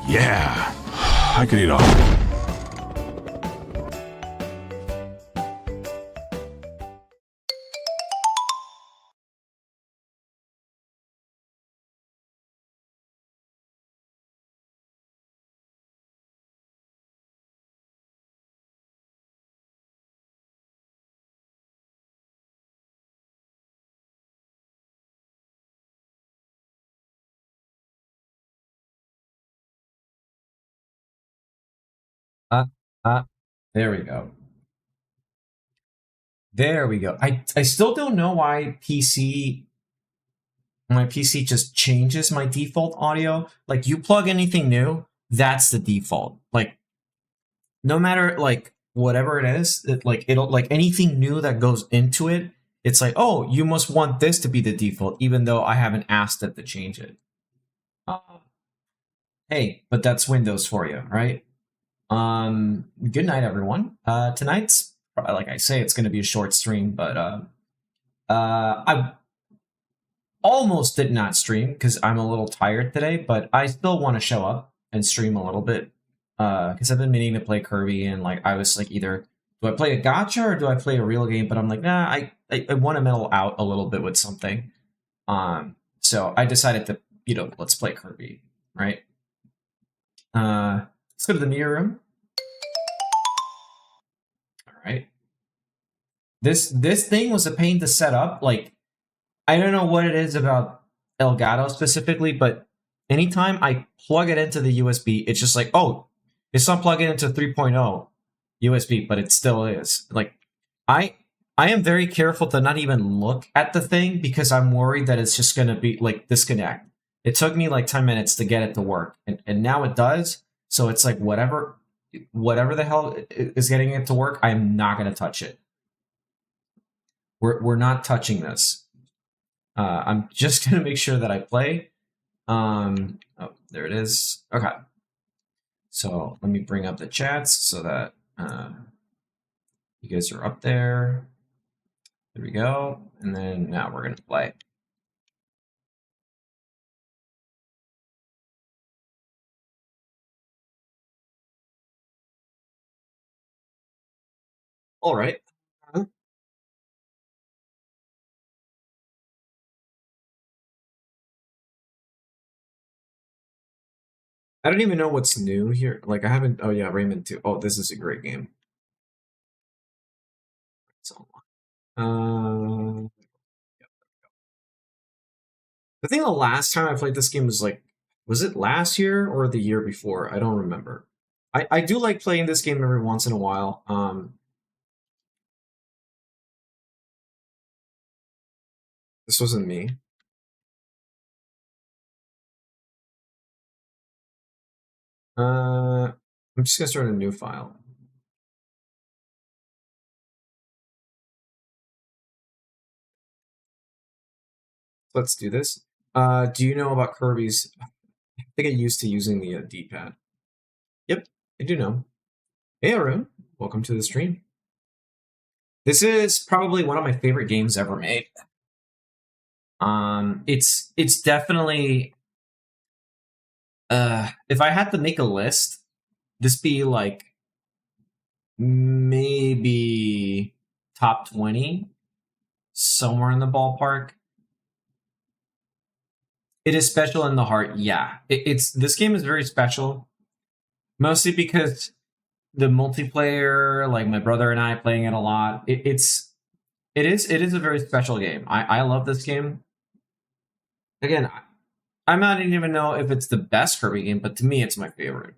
Yeah, I could eat all. There we go. There we go. I still don't know why my PC just changes my default audio. Like, you plug anything new, that's the default. Like, no matter, like, whatever it is, it'll, like, anything new that goes into it, it's like, oh, you must want this to be the default, even though I haven't asked it to change it. Hey, but that's Windows for you, right? Good night, everyone. Tonight's, like I say, it's going to be a short stream, but I almost did not stream because I'm a little tired today, but I still want to show up and stream a little bit because I've been meaning to play Kirby, and like I was like, either do I play a gacha or do I play a real game? But I'm like, nah, I want to mellow out a little bit with something. So I decided to, let's play Kirby, right? Let's go to the media room. All right. This thing was a pain to set up. Like, I don't know what it is about Elgato specifically, but anytime I plug it into the USB, it's just like, oh, it's not plugging into 3.0 USB, but it still is. Like, I am very careful to not even look at the thing because I'm worried that it's just going to be like disconnect. It took me like 10 minutes to get it to work, and now it does. So it's like whatever the hell is getting it to work, I'm not going to touch it. We're not touching this. I'm just going to make sure that I play. Oh, there it is. Okay. So let me bring up the chats so that you guys are up there. There we go. And then now we're going to play. All right. I don't even know what's new here. Like, I haven't. Oh, yeah, Rayman 2. Oh, this is a great game. So, I think the last time I played this game was like, was it last year or the year before? I don't remember. I do like playing this game every once in a while. This wasn't me. I'm just gonna start a new file. Let's do this. Do you know about Kirby's? I think I used to using the D-pad. Yep, I do know. Hey, Arun. Welcome to the stream. This is probably one of my favorite games ever made. It's definitely. If I had to make a list, this be like maybe top 20, somewhere in the ballpark. It is special in the heart, yeah. This game is very special, mostly because the multiplayer, like my brother and I playing it a lot. It is a very special game. I love this game. Again, I might even know if it's the best Kirby game, but to me, it's my favorite.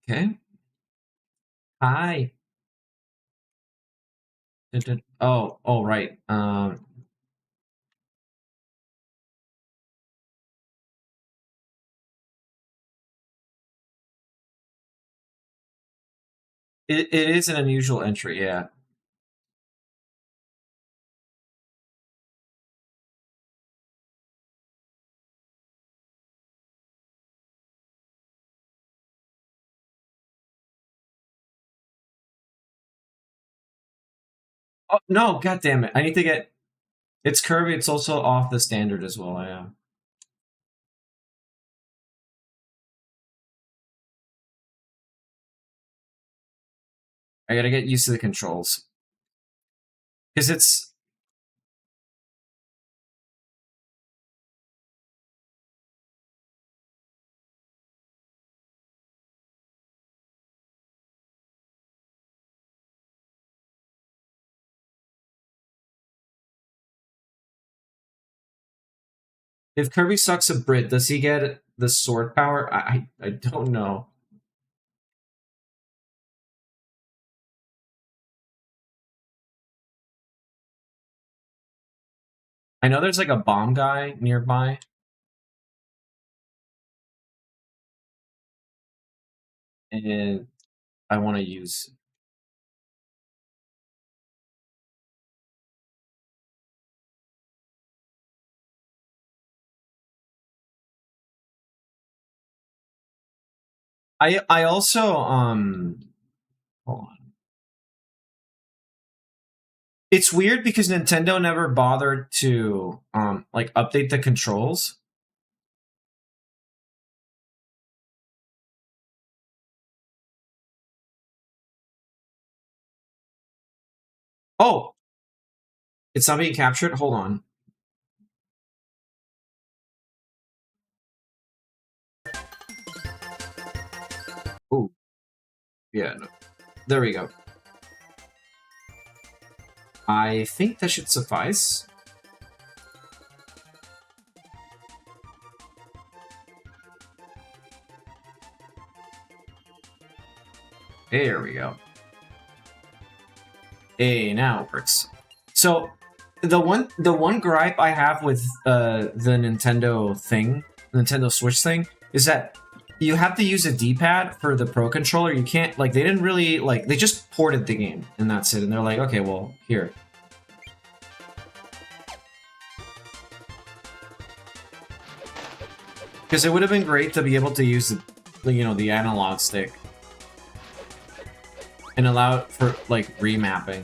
Okay. Hi. Oh, right. It is an unusual entry, yeah. Oh no! God damn it! I need to get. It's Kirby. It's also off the standard as well. Yeah. I gotta get used to the controls. Because it's... If Kirby sucks a Brit, does he get the sword power? I don't know. I know there's like a bomb guy nearby. And I want to use... I also, hold on. It's weird because Nintendo never bothered to, like, update the controls. Oh! It's not being captured? Hold on. Oh. Yeah, no. There we go. I think that should suffice. There we go. Hey, now it works. So the one gripe I have with the Nintendo Switch thing, is that you have to use a D-pad for the Pro Controller. You can't, like, they didn't really, like, they just ported the game, and that's it. And they're like, okay, well, here. Because it would have been great to be able to use the, you know, the analog stick. And allow it for, like, remapping.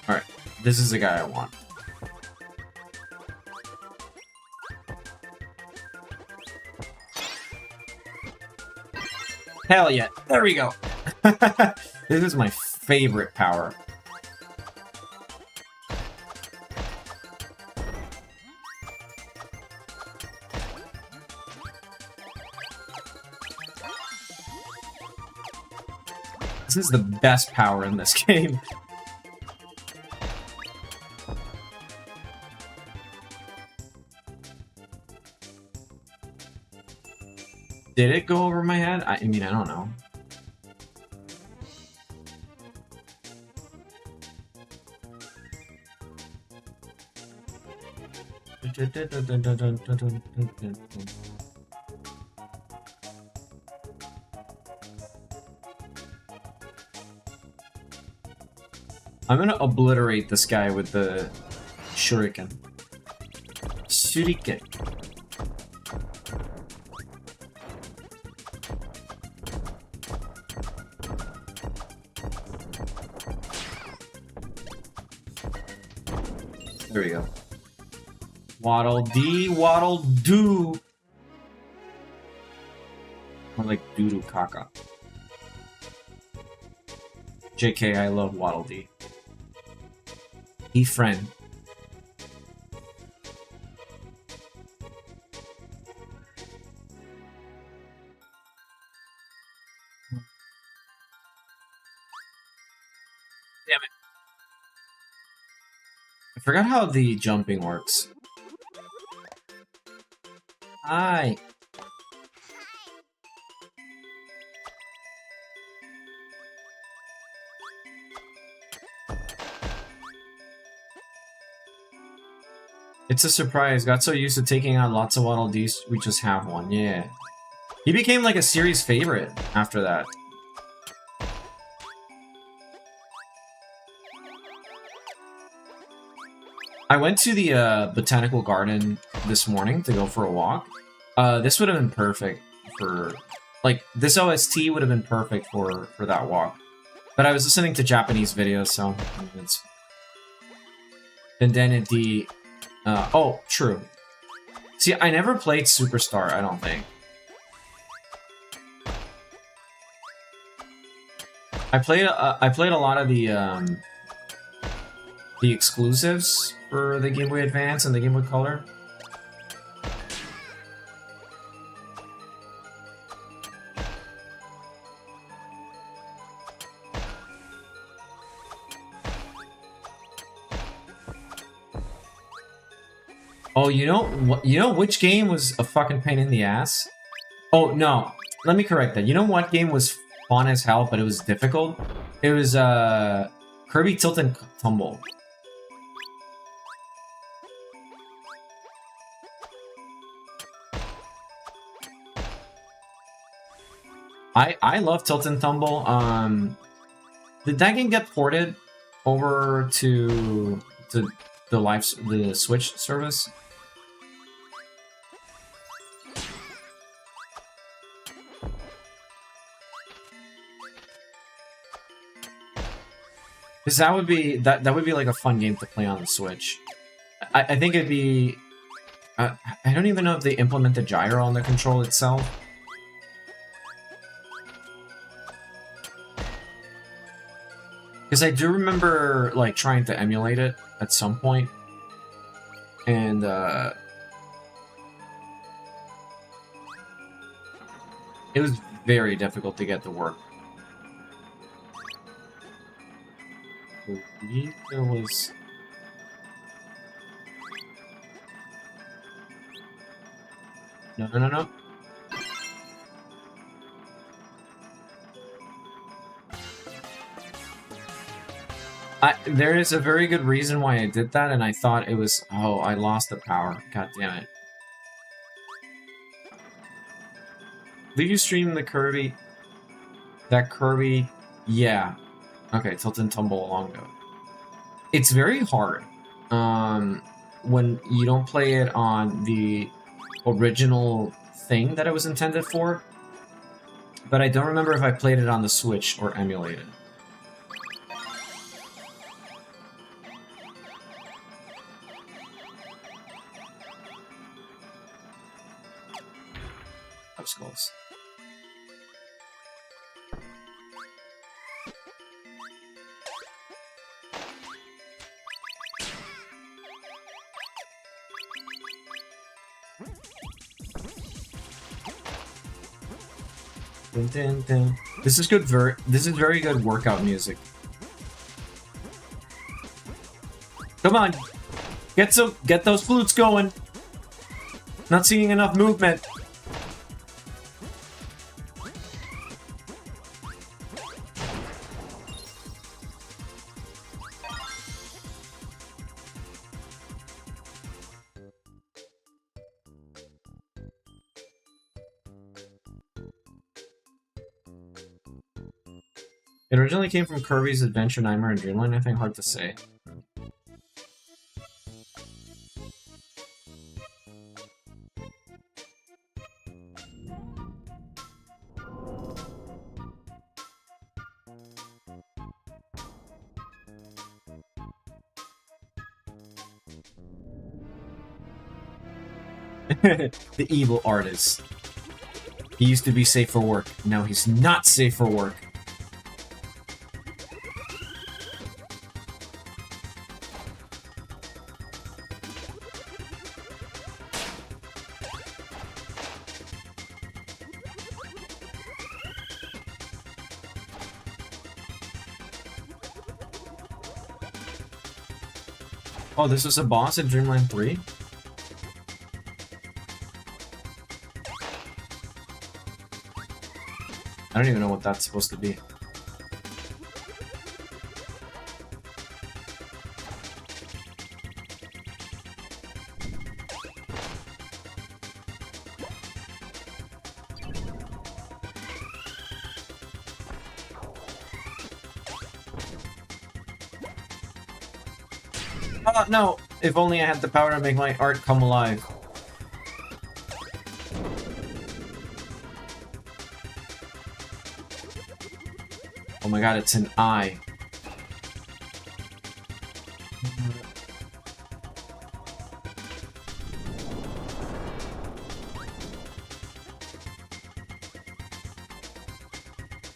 Alright, this is the guy I want. Hell yeah. There we go. This is my favorite power. This is the best power in this game. Did it go over my head? I mean, I don't know. I'm gonna obliterate this guy with the shuriken. Shuriken. There we go. Waddle dee, waddle doo. I like doo-doo caca. JK, I love Waddle Dee. E-friend. Damn it. I forgot how the jumping works. Hi. It's a surprise. Got so used to taking out lots of Waddle Dees, we just have one. Yeah. He became like a series favorite after that. I went to the botanical garden this morning to go for a walk. This would have been perfect for like this OST would have been perfect for that walk. But I was listening to Japanese videos, so it's and then it oh, true. See, I never played Superstar, I don't think. I played a lot of the exclusives for the Game Boy Advance and the Game Boy Color. Oh, you know which game was a fucking pain in the ass? Oh, no. Let me correct that. You know what game was fun as hell, but it was difficult? It was, Kirby Tilt and Tumble. I love Tilt and Tumble. Did that game get ported over to the Switch service? Because that would be like a fun game to play on the Switch. I think it'd be. I don't even know if they implemented gyro on the control itself. Because I do remember like trying to emulate it at some point, and it was very difficult to get to work. I believe there was. No. There is a very good reason why I did that, and I thought it was... Oh, I lost the power. God damn it. Did you stream the Kirby? That Kirby? Yeah. Okay, Tilt and Tumble along though. It's very hard when you don't play it on the original thing that it was intended for. But I don't remember if I played it on the Switch or emulated. That was close. Dun, dun, dun. This is good. This is very good workout music. Come on, get those glutes going. Not seeing enough movement. It originally came from Kirby's Adventure Nightmare and Dreamland, I think. Hard to say. The evil artist. He used to be safe for work. Now he's not safe for work. Oh, this was a boss in Dreamland 3? I don't even know what that's supposed to be. Oh, no! If only I had the power to make my art come alive. my god, it's an eye.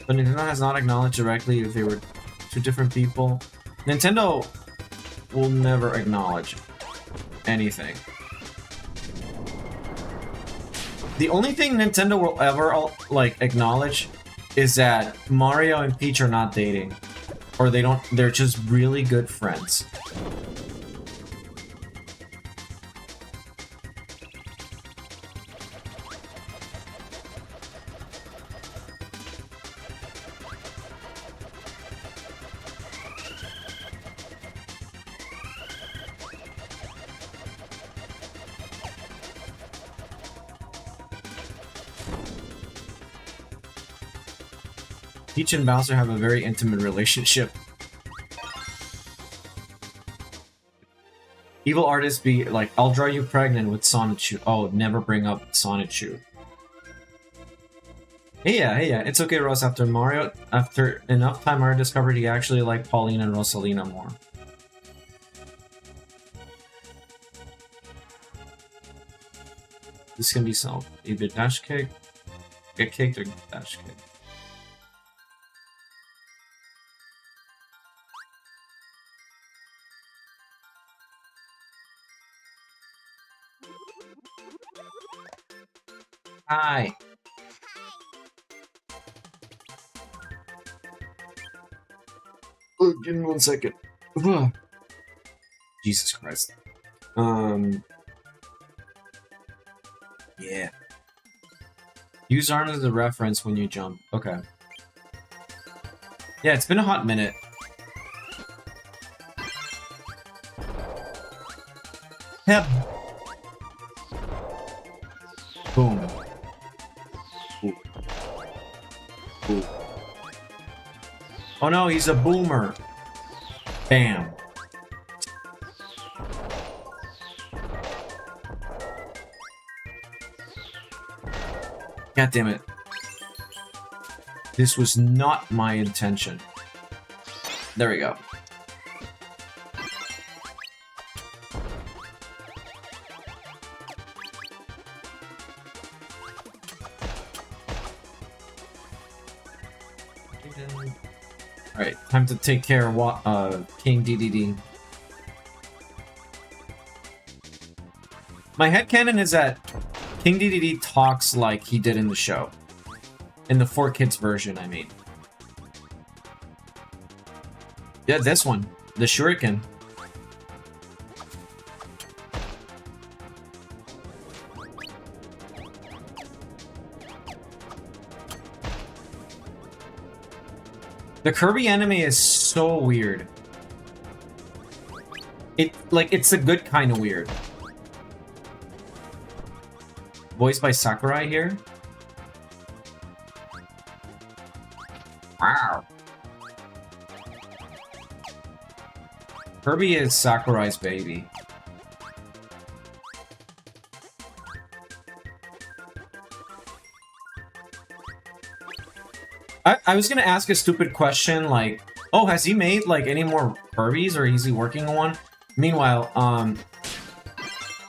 But Nintendo has not acknowledged directly if they were two different people. Nintendo will never acknowledge anything. The only thing Nintendo will ever, like, acknowledge is that Mario and Peach are not dating. Or they're just really good friends. Peach and Bowser have a very intimate relationship. Evil artists be like, I'll draw you pregnant with Sonichu. Oh, never bring up Sonichu. Hey yeah, it's okay, Ross. After enough time, Mario discovered he actually liked Pauline and Rosalina more. This can be solved. Either dash kick, get kicked, or dash kick. Hi. Oh, give me 1 second. Ugh. Jesus Christ. Yeah. Use arm as a reference when you jump. Okay. Yeah, it's been a hot minute. Yep. Boom. Ooh. Ooh. Oh no, he's a boomer. Bam. God damn it. This was not my intention. There we go. Alright, time to take care of King DDD. My headcanon is that King DDD talks like he did in the show. In the 4Kids version, I mean. Yeah, this one. The Shuriken. The Kirby anime is so weird. It's a good kind of weird. Voiced by Sakurai here. Wow. Kirby is Sakurai's baby. I was gonna ask a stupid question like, oh, has he made like any more Kirby's or is he working on one? Meanwhile,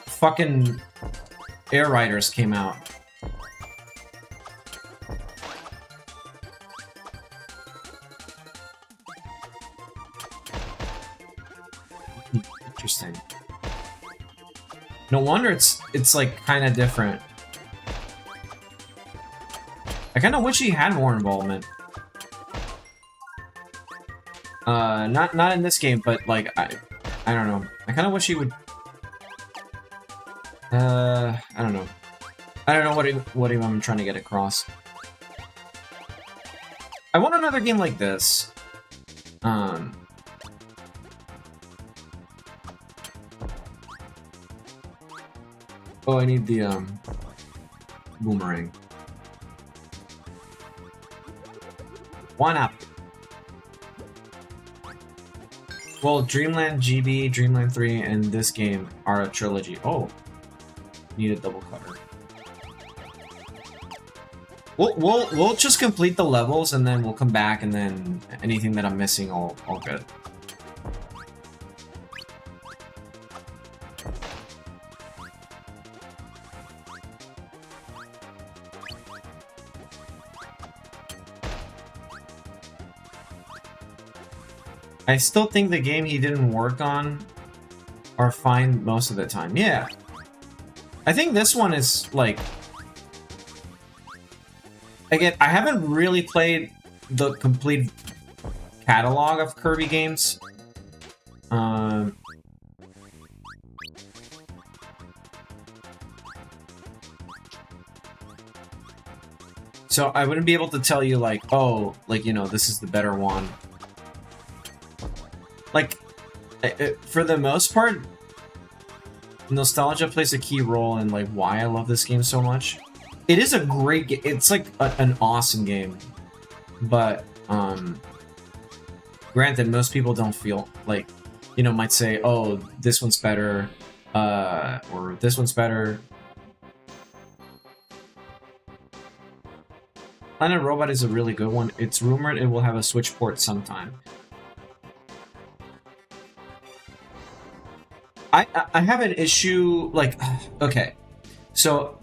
fucking Air Riders came out. Interesting. No wonder it's like kind of different. I kind of wish he had more involvement. Not in this game, but like I don't know. I kind of wish he would. I don't know. I don't know what I'm trying to get across. I want another game like this. Oh, I need the boomerang. One up. Well, Dreamland GB, Dreamland 3, and this game are a trilogy. Oh, need a double cutter. We'll just complete the levels and then we'll come back and then anything that I'm missing, all good. I still think the game he didn't work on are fine most of the time. Yeah. I think this one is, like... Again, I haven't really played the complete catalog of Kirby games. So I wouldn't be able to tell you, like, oh, like, you know, this is the better one. Like, for the most part, nostalgia plays a key role in, like, why I love this game so much. It is a great game. It's, like, an awesome game. But, granted, most people don't feel, like, you know, might say, oh, this one's better, or this one's better. Planet Robot is a really good one. It's rumored it will have a Switch port sometime. I have an issue, like, okay, so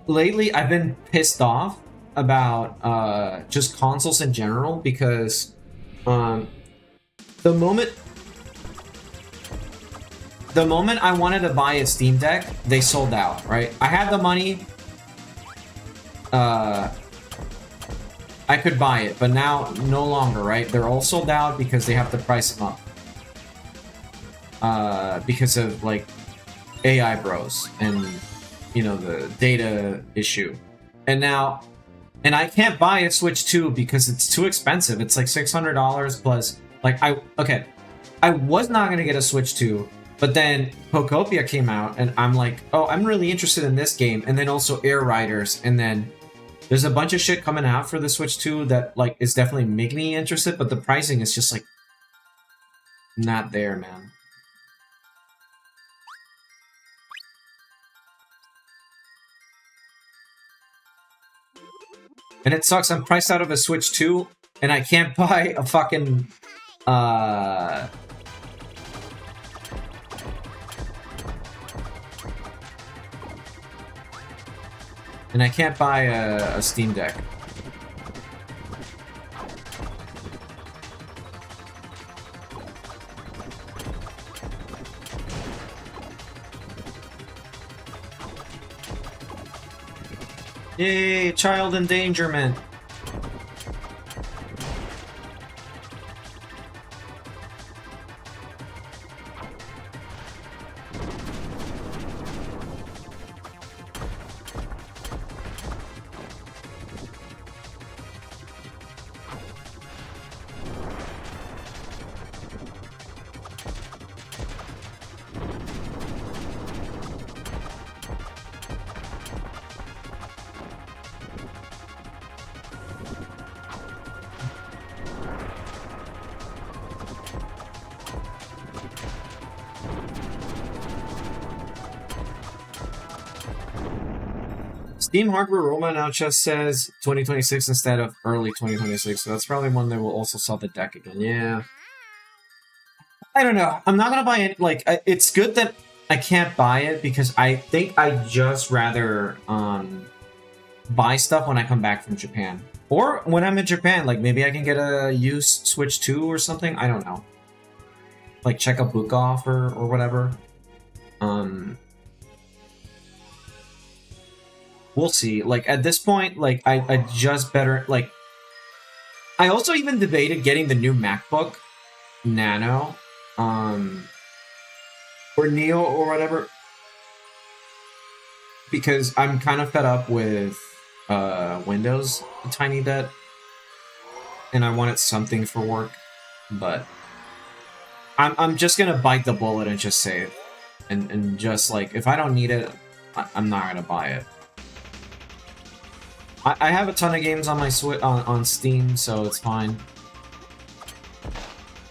lately I've been pissed off about just consoles in general because the moment I wanted to buy a Steam Deck, they sold out, right? I had the money, I could buy it, but now no longer, right? They're all sold out because they have to price them up. Because of, like, AI bros and, you know, the data issue. And now, and I can't buy a Switch 2 because it's too expensive. It's like $600 plus, like, I was not gonna get a Switch 2, but then Pokopia came out and I'm like, oh, I'm really interested in this game. And then also Air Riders, and then there's a bunch of shit coming out for the Switch 2 that, like, is definitely making me interested, but the pricing is just, like, not there, man. And it sucks, I'm priced out of a Switch 2, and I can't buy a fucking, and I can't buy a Steam Deck. Yay, child endangerment. Steam hardware roadmap now just says 2026 instead of early 2026, so that's probably when they will also sell the deck again. Yeah. I don't know. I'm not gonna buy it. Like, it's good that I can't buy it because I think I'd just rather buy stuff when I come back from Japan. Or when I'm in Japan, like, maybe I can get a used Switch 2 or something. I don't know. Like, check a book off or whatever. We'll see. Like, at this point, like, I just better, like... I also even debated getting the new MacBook Nano, or Neo or whatever, because I'm kind of fed up with Windows a tiny bit, and I wanted something for work, but I'm just gonna bite the bullet and just save, and just, like, if I don't need it, I'm not gonna buy it. I have a ton of games on my on Steam, so it's fine.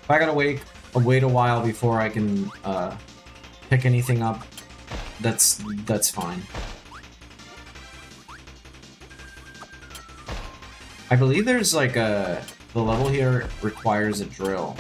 If I gotta wait a while before I can pick anything up, that's fine. I believe there's like the level here requires a drill.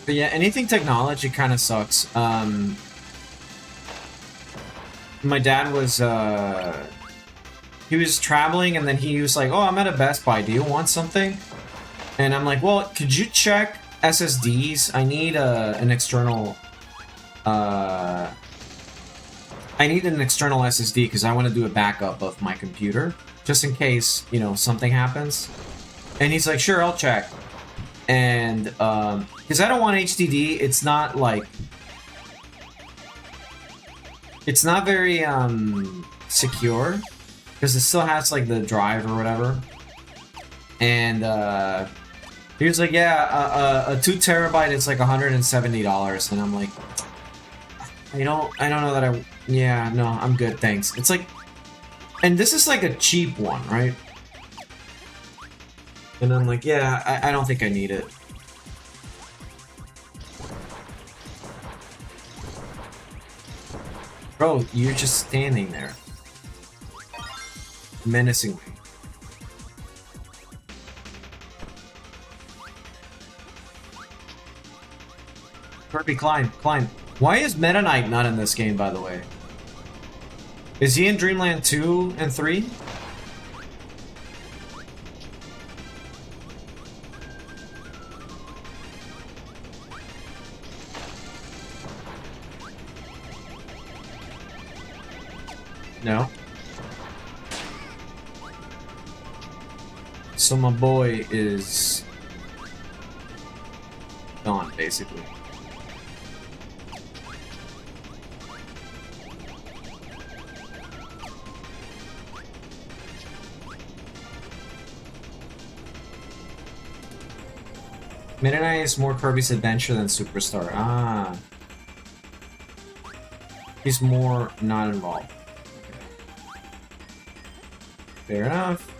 But yeah, anything technology kind of sucks. My dad was, he was traveling and then he was like, oh, I'm at a Best Buy. Do you want something? And I'm like, well, could you check SSDs? I need an external, I need an external SSD because I want to do a backup of my computer just in case, you know, something happens. And he's like, sure, I'll check. And, because I don't want HDD, it's not like... It's not very, secure. Because it still has, like, the drive or whatever. And, he was like, yeah, a 2 terabyte is like $170. And I'm like... I don't know that yeah, no, I'm good, thanks. It's like... And this is like a cheap one, right? And I'm like, yeah, I don't think I need it. Bro, you're just standing there. Menacing me. Kirby, climb, climb. Why is Meta Knight not in this game, by the way? Is he in Dreamland 2 and 3? No. So my boy is gone, basically. Midnight is more Kirby's Adventure than Superstar. Ah. He's more not involved. Fair enough.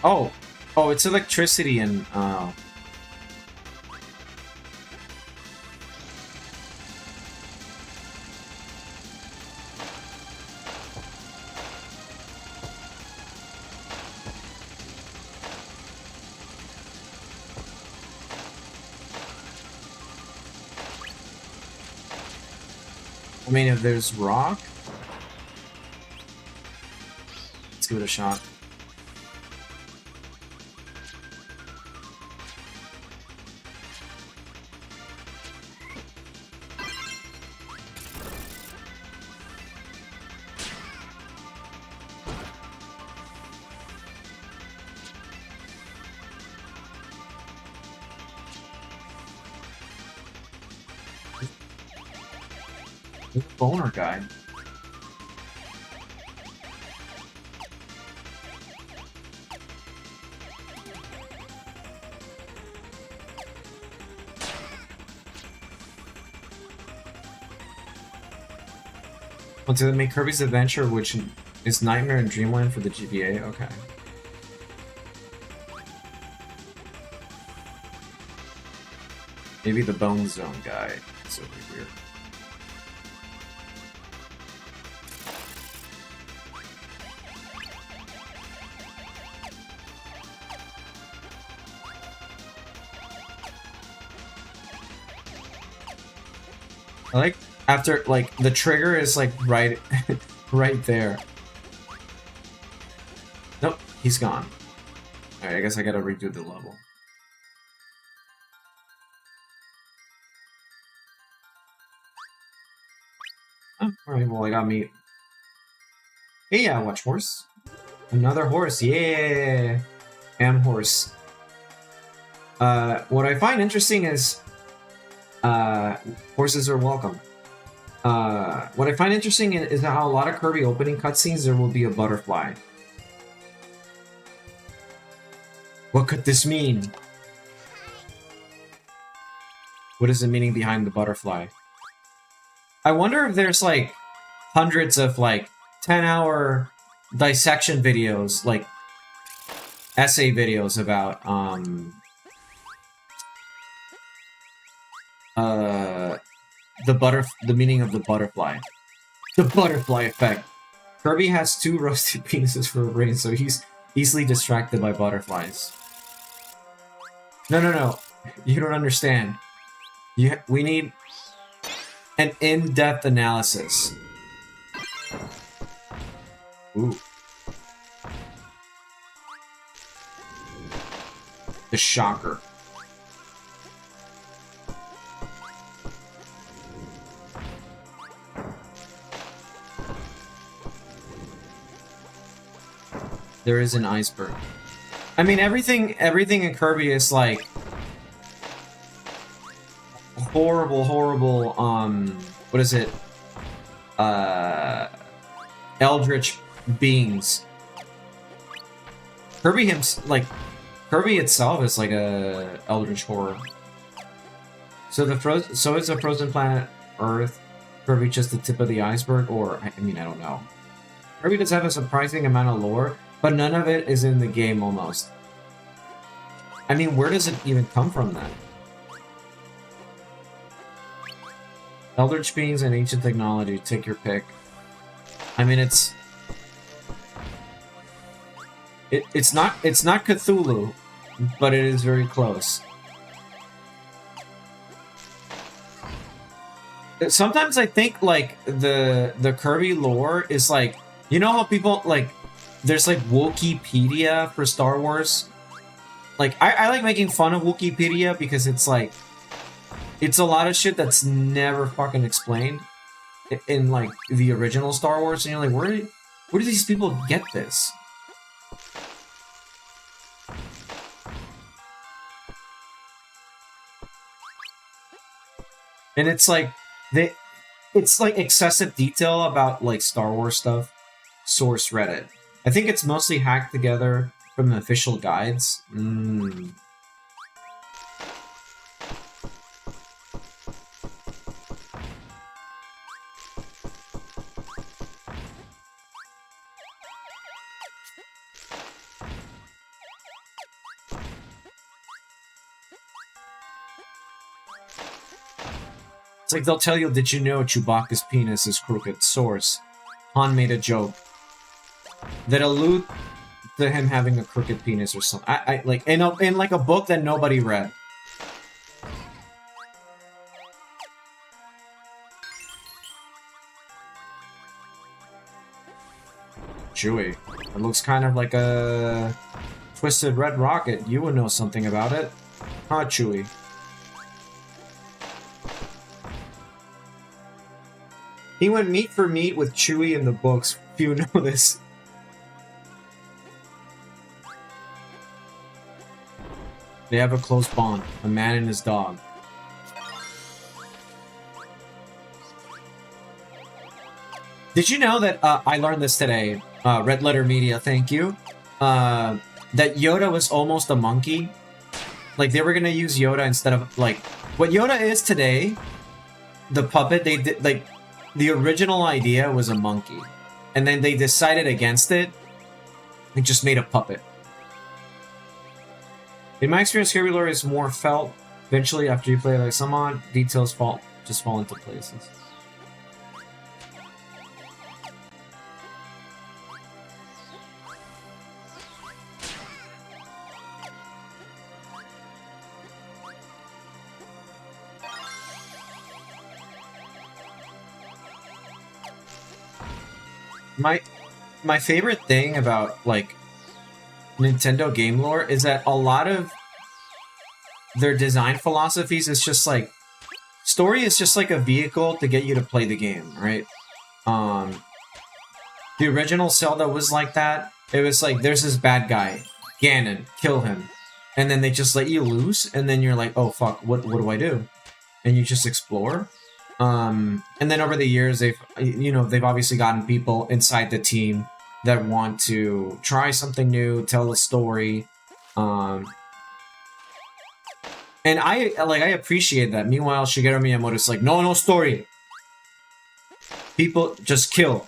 Oh. Oh, it's electricity and... I mean, if there's rock... Let's give it a shot. Boner guy. Well, did they make Kirby's Adventure, which is Nightmare and Dreamland for the GBA? Okay. Maybe the Bone Zone guy. It's really weird. I like after like the trigger is like right right there. Nope, he's gone. Alright, I guess I gotta redo the level. Oh, alright, well I got meat. Hey, yeah, watch horse. Another horse, yeah! Am horse. What I find interesting is... horses are welcome. What I find interesting is how a lot of Kirby opening cutscenes, there will be a butterfly. What could this mean? What is the meaning behind the butterfly? I wonder if there's like hundreds of like 10-hour dissection videos, like essay videos about the meaning of the butterfly. The butterfly effect. Kirby has 2 roasted penises for a brain, so he's easily distracted by butterflies. No. You don't understand. We need an in-depth analysis. Ooh. The shocker. There is an iceberg. I mean, everything in Kirby is like horrible, what is it? Eldritch beings. Kirby itself is like a eldritch horror. So is the frozen planet Earth. Kirby just the tip of the iceberg, or I mean, I don't know. Kirby does have a surprising amount of lore, but none of it is in the game almost. I mean, where does it even come from then? Eldritch beings and ancient technology, take your pick. I mean, it's not Cthulhu, but it is very close. Sometimes I think like the Kirby lore is like, you know how people like, there's like Wikipedia for Star Wars. Like I like making fun of Wikipedia because it's like, it's a lot of shit that's never fucking explained in like the original Star Wars, and you're like, where do these people get this? And it's like it's like excessive detail about like Star Wars stuff. Source Reddit. I think it's mostly hacked together from the official guides. It's like they'll tell you, did you know Chewbacca's penis is crooked? Source. Han made a joke that allude to him having a crooked penis or something. I like in like a book that nobody read. Chewie. It looks kind of like a twisted red rocket. You would know something about it. Huh, Chewie? He went meat for meat with Chewie in the books. Few know this. They have a close bond. A man and his dog. Did you know that, I learned this today, Red Letter Media, thank you, that Yoda was almost a monkey? Like, they were gonna use Yoda instead of, like, what Yoda is today, the puppet, they did, like, the original idea was a monkey. And then they decided against it, and just made a puppet. In my experience, Kirby lore is more felt eventually after you play like some odd details just fall into places. My favorite thing about like Nintendo game lore is that a lot of their design philosophies is just like, story is just like a vehicle to get you to play the game, right? The original Zelda was like that. It was like, there's this bad guy, Ganon, kill him. And then they just let you loose, and then you're like, oh fuck, what do I do? And you just explore. And then over the years, they've obviously gotten people inside the team that want to try something new, tell a story. And I appreciate that. Meanwhile, Shigeru Miyamoto's like, no story. People just kill.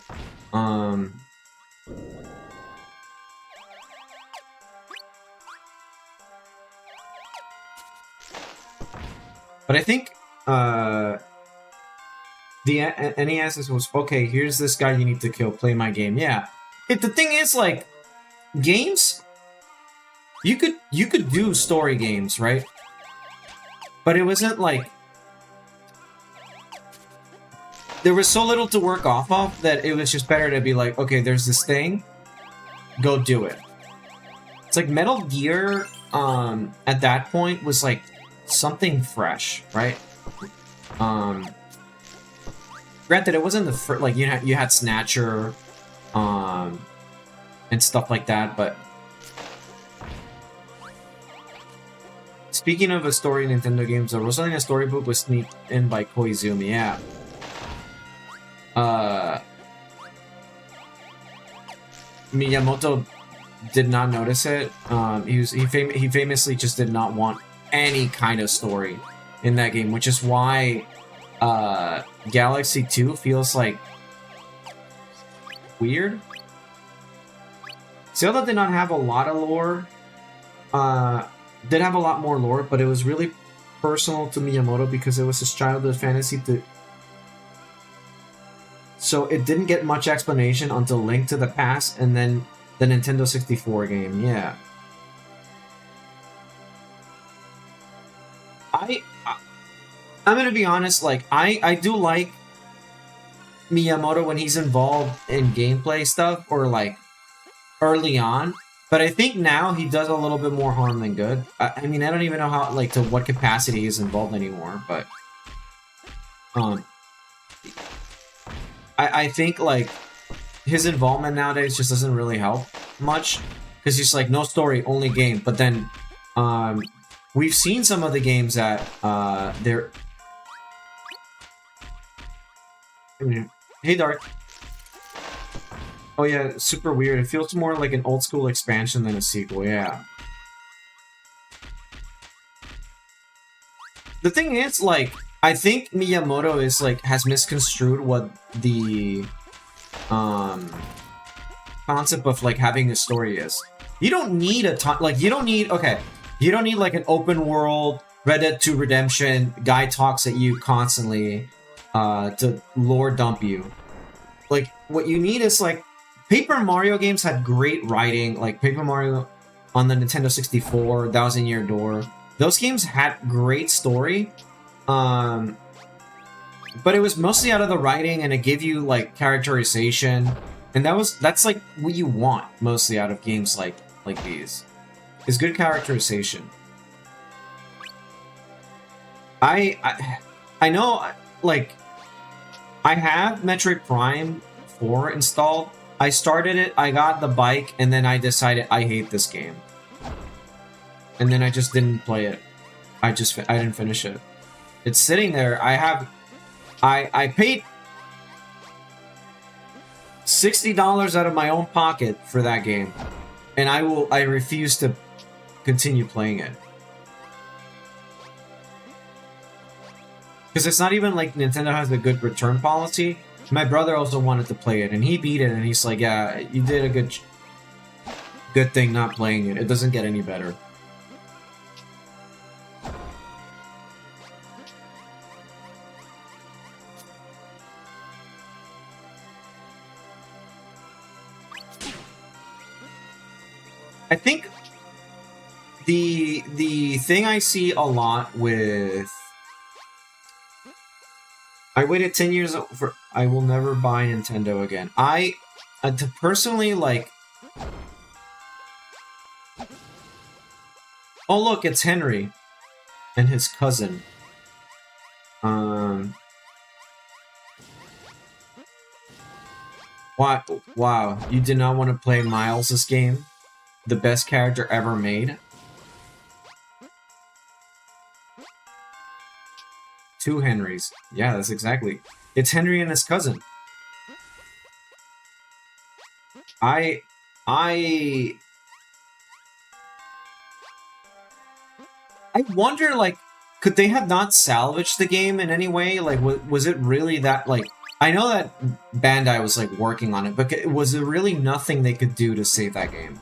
But I think the NES was, okay, here's this guy you need to kill, play my game. Yeah. The thing is, like, games, you could do story games, right? But it wasn't like, there was so little to work off of that it was just better to be like, okay, there's this thing, go do it. It's like Metal Gear, at that point was like something fresh, right? Granted, it wasn't the first, like, you had Snatcher, and stuff like that, but speaking of a story in Nintendo games, the Rosalina storybook was sneaked in by Koizumi, yeah. Miyamoto did not notice it. He famously just did not want any kind of story in that game, which is why Galaxy 2 feels like weird. Zelda did not have a lot of lore. Did have a lot more lore, but it was really personal to Miyamoto because it was his childhood fantasy to... So it didn't get much explanation until Link to the Past and then the Nintendo 64 game, yeah. I'm gonna be honest, like, I do like Miyamoto when he's involved in gameplay stuff, or like early on, but I think now he does a little bit more harm than good. I mean, I don't even know how, like, to what capacity he's involved anymore, but I think, like, his involvement nowadays just doesn't really help much, because he's like, no story, only game. But then we've seen some of the games that they're... Hey, Dark. Oh yeah, super weird. It feels more like an old school expansion than a sequel, yeah. The thing is, like, I think Miyamoto is, like, has misconstrued what the concept of, like, having a story is. You don't need a ton, like, you don't need, okay, you don't need, like, an open world Red Dead 2 Redemption, guy talks at you constantly to lore dump you. Like, what you need is, like, Paper Mario games had great writing, like Paper Mario on the Nintendo 64, 1000 Year Door. Those games had great story, but it was mostly out of the writing, and it gave you, like, characterization, and that's like what you want mostly out of games like these, is good characterization. I know, like, I have Metroid Prime 4 installed. I started it, I got the bike, and then I decided I hate this game. And then I just didn't play it. I didn't finish it. It's sitting there. I paid $60 out of my own pocket for that game. And I refuse to continue playing it. Because it's not even like Nintendo has a good return policy. My brother also wanted to play it, and he beat it, and he's like, yeah, you did a good thing not playing it. It doesn't get any better. I think the thing I see a lot with... I waited 10 years for... I will never buy Nintendo again. To personally, like... Oh, look, it's Henry. And his cousin. What? Wow, you did not want to play Miles this game? The best character ever made? 2 Henrys. Yeah, that's exactly. It's Henry and his cousin. I wonder, like, could they have not salvaged the game in any way? Like, was it really that, like... I know that Bandai was, like, working on it, but was there really nothing they could do to save that game?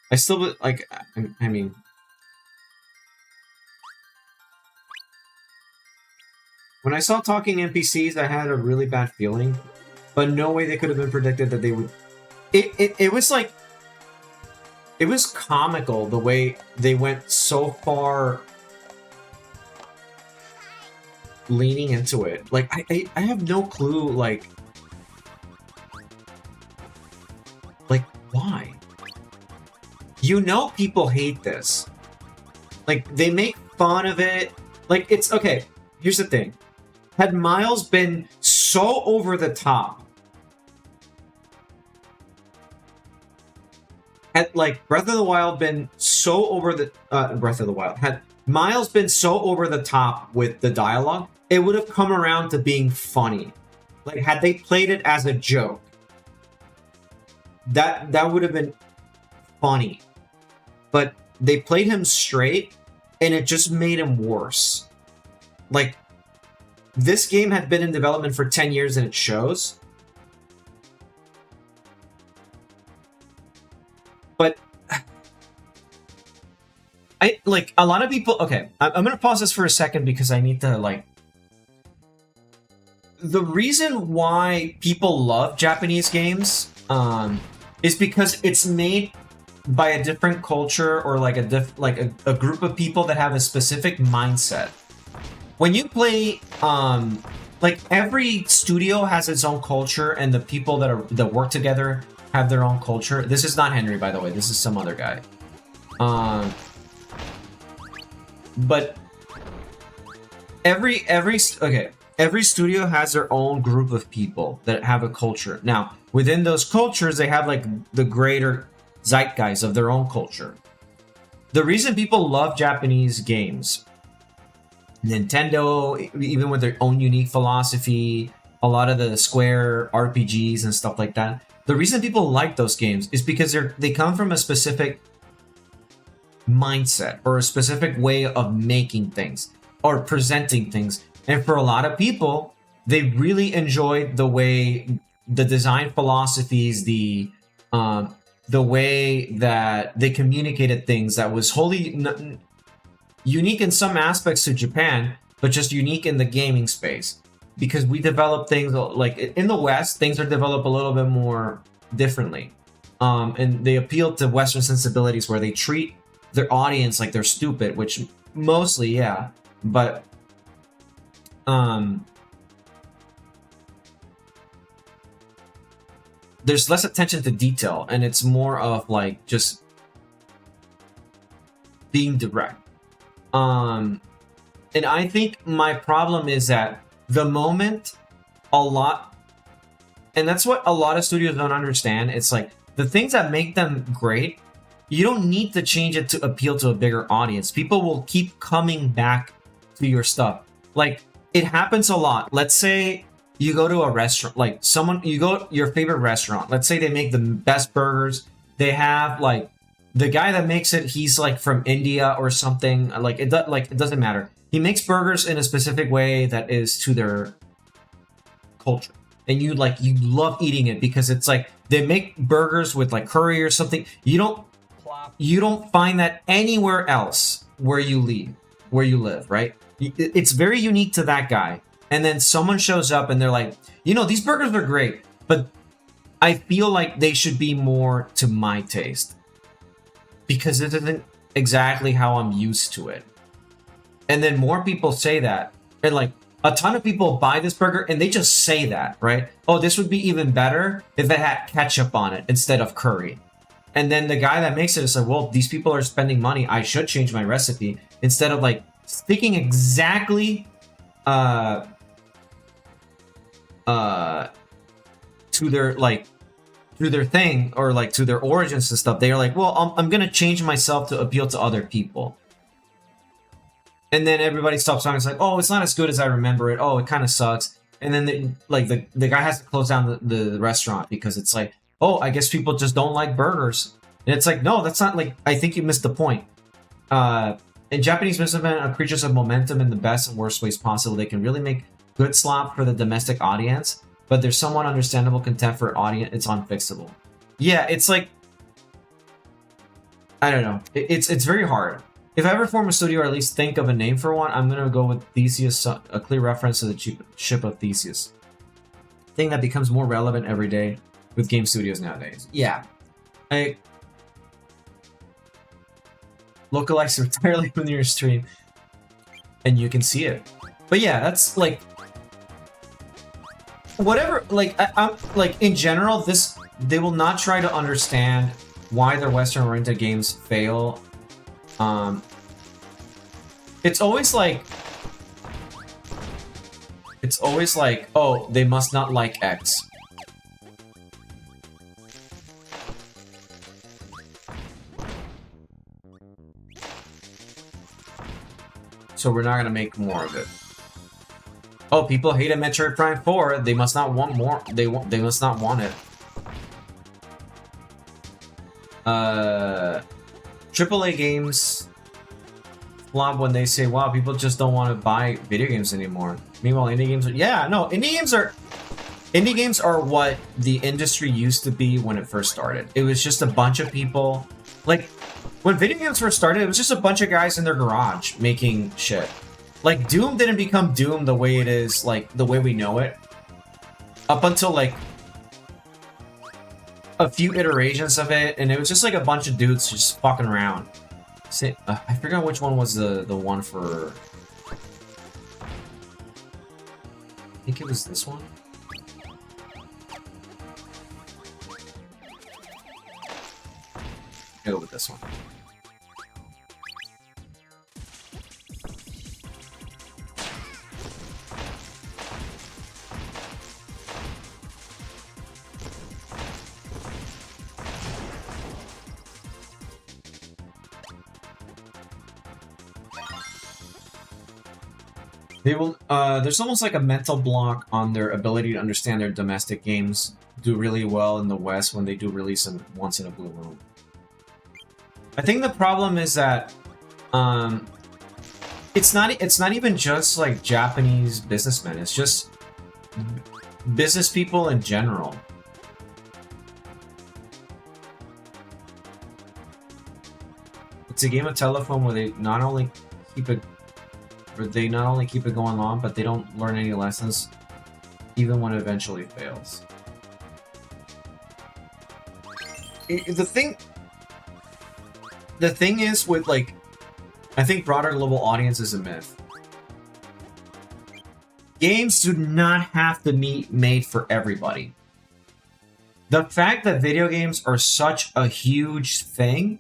I still, like, I mean... When I saw talking NPCs, I had a really bad feeling, but no way they could have been predicted that they would... It was, like... It was comical the way they went so far... leaning into it. Like, I have no clue, like, why? You know people hate this. Like, they make fun of it. Like, it's, okay, here's the thing. Had Miles been so over the top, had, like, Breath of the Wild been so over the, Breath of the Wild, had Miles been so over the top with the dialogue, it would have come around to being funny. Like, had they played it as a joke, that would have been funny. But they played him straight, and it just made him worse. Like, this game had been in development for 10 years, and it shows. But... like, a lot of people... Okay, I'm gonna pause this for a second because I need to, like... The reason why people love Japanese games is because it's made by a different culture or like a group of people that have a specific mindset. When you play, like, every studio has its own culture, and the people that work together have their own culture. This is not Henry, by the way. This is some other guy. But every studio has their own group of people that have a culture. Now, within those cultures, they have, like, the greater zeitgeist of their own culture. The reason people love Japanese games, Nintendo, even with their own unique philosophy, a lot of the Square RPGs and stuff like that, the reason people like those games is because they come from a specific mindset or a specific way of making things or presenting things. And for a lot of people, they really enjoyed the way the design philosophies, the way that they communicated things that was wholly unique in some aspects to Japan, but just unique in the gaming space. Because we develop things, like, in the West, things are developed a little bit more differently. And they appeal to Western sensibilities where they treat their audience like they're stupid, which mostly, yeah. But there's less attention to detail, and it's more of, like, just being direct. And I think my problem is that the moment and that's what a lot of studios don't understand, it's like, the things that make them great, you don't need to change it to appeal to a bigger audience. People will keep coming back to your stuff. Like, it happens a lot. Let's say you go to a restaurant, like, you go to your favorite restaurant. Let's say they make the best burgers. They have, like, the guy that makes it, he's, like, from India or something. Like, it doesn't matter. He makes burgers in a specific way that is to their culture. And you love eating it because it's like, they make burgers with, like, curry or something. You don't find that anywhere else where you live, right? It's very unique to that guy. And then someone shows up and they're like, these burgers are great, but I feel like they should be more to my taste because it isn't exactly how I'm used to it. And then more people say that, and, like, a ton of people buy this burger and they just say that, right? Oh, this would be even better if it had ketchup on it instead of curry. And then the guy that makes it is like, well, these people are spending money. I should change my recipe instead of, like, sticking exactly to their like through their thing or like to their origins and stuff, they are like, well, I'm gonna change myself to appeal to other people. And then everybody stops talking. It's like, oh, it's not as good as I remember it. Oh, it kind of sucks. And then the guy has to close down the restaurant because it's like, oh, I guess people just don't like burgers. And it's like, no, that's not like, I think you missed the point. In Japanese businessmen are creatures of momentum in the best and worst ways possible. They can really make good slop for the domestic audience, but there's somewhat understandable contempt for audience. It's unfixable. Yeah, it's like, I don't know. It's very hard. If I ever form a studio or at least think of a name for one, I'm gonna go with Theseus, a clear reference to the ship of Theseus. Thing that becomes more relevant every day with game studios nowadays. Yeah. Localize entirely from your stream, and you can see it. But yeah, that's like whatever. Like I'm like in general, they will not try to understand why their Western-oriented games fail. It's always like, oh, they must not like X. So we're not gonna make more of it. Oh, people hated Metroid Prime 4. They must not want more. They must not want it. AAA games flop when they say, wow, people just don't want to buy video games anymore. Meanwhile, indie games are, yeah, no, indie games are what the industry used to be when it first started. It was just a bunch of people, like, when video games first started, it was just a bunch of guys in their garage making shit. Like, Doom didn't become Doom the way it is, like, the way we know it. Up until, like, a few iterations of it, and it was just like a bunch of dudes just fucking around. I forgot which one was the one for... I think it was this one. I'll go with this one. They will, there's almost like a mental block on their ability to understand their domestic games do really well in the West when they do release them once in a blue moon. I think the problem is that, it's not even just like Japanese businessmen, it's just business people in general. It's a game of telephone where they not only keep it going on, but they don't learn any lessons, even when it eventually fails. The thing is with, like, I think broader global audience is a myth. Games do not have to be made for everybody. The fact that video games are such a huge thing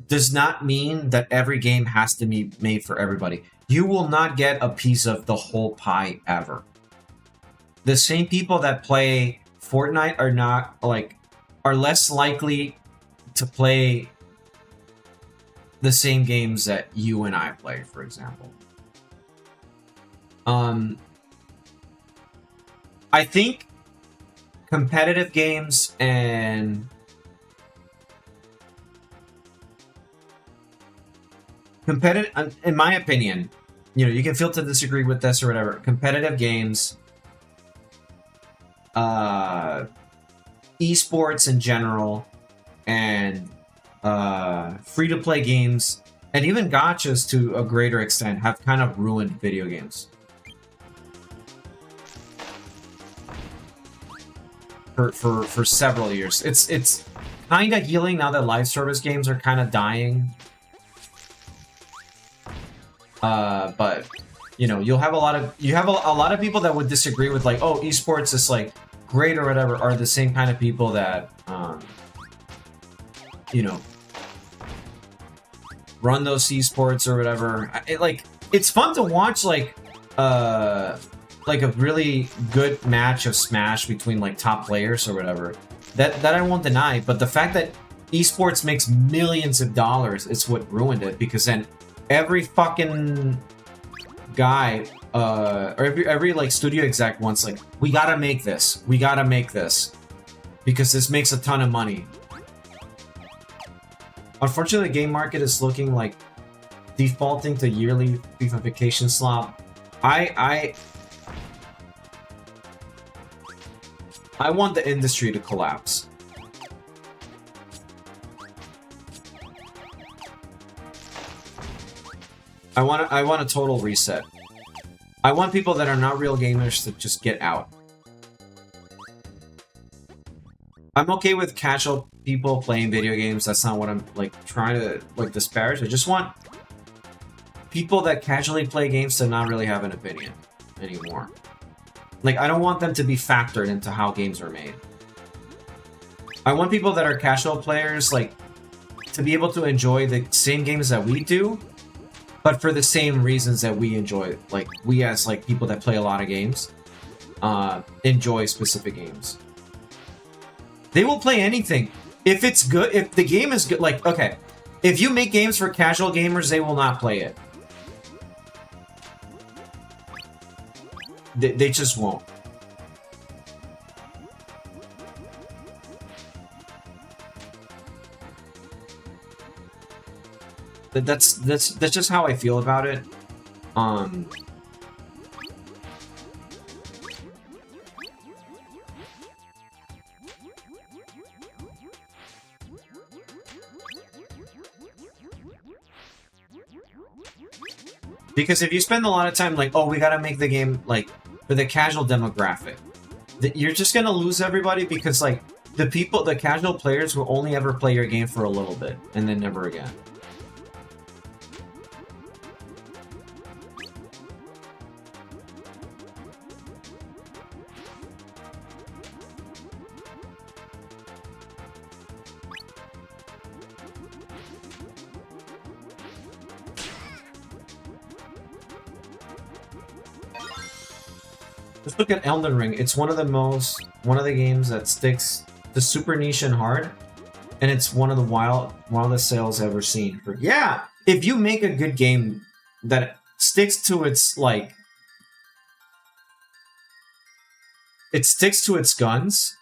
does not mean that every game has to be made for everybody. You will not get a piece of the whole pie ever. The same people that play Fortnite are less likely to play the same games that you and I play, for example. I think competitive games and in my opinion, you know, you can feel to disagree with this or whatever. Competitive games, esports in general, and free-to-play games, and even gachas to a greater extent, have kind of ruined video games. For several years. It's kind of healing now that live service games are kind of dying. But you know, you have a lot of people that would disagree with, like, oh, esports is like great or whatever, are the same kind of people that you know, run those esports or whatever. it's fun to watch like a really good match of Smash between like top players or whatever. That I won't deny, but the fact that esports makes millions of dollars is what ruined it, because then every fucking guy or every like studio exec wants like, we gotta make this because this makes a ton of money. Unfortunately, the game market is looking like defaulting to yearly FIFA vacation slop. I want the industry to collapse. I want a total reset. I want people that are not real gamers to just get out. I'm okay with casual people playing video games. That's not what I'm like trying to like disparage. I just want people that casually play games to not really have an opinion anymore. Like, I don't want them to be factored into how games are made. I want people that are casual players, like, to be able to enjoy the same games that we do, but for the same reasons that we enjoy. Like, we as, like, people that play a lot of games, enjoy specific games. They will play anything. If it's good, if the game is good, like, okay, if you make games for casual gamers, they will not play it. They just won't. That's just how I feel about it. Because if you spend a lot of time like, oh, we gotta make the game like for the casual demographic, you're just gonna lose everybody, because like the casual players will only ever play your game for a little bit and then never again. Just look at Elden Ring. It's one of the games that sticks to super niche and hard, and it's one of the wildest sales ever seen. Yeah, if you make a good game that sticks to its like, it sticks to its guns.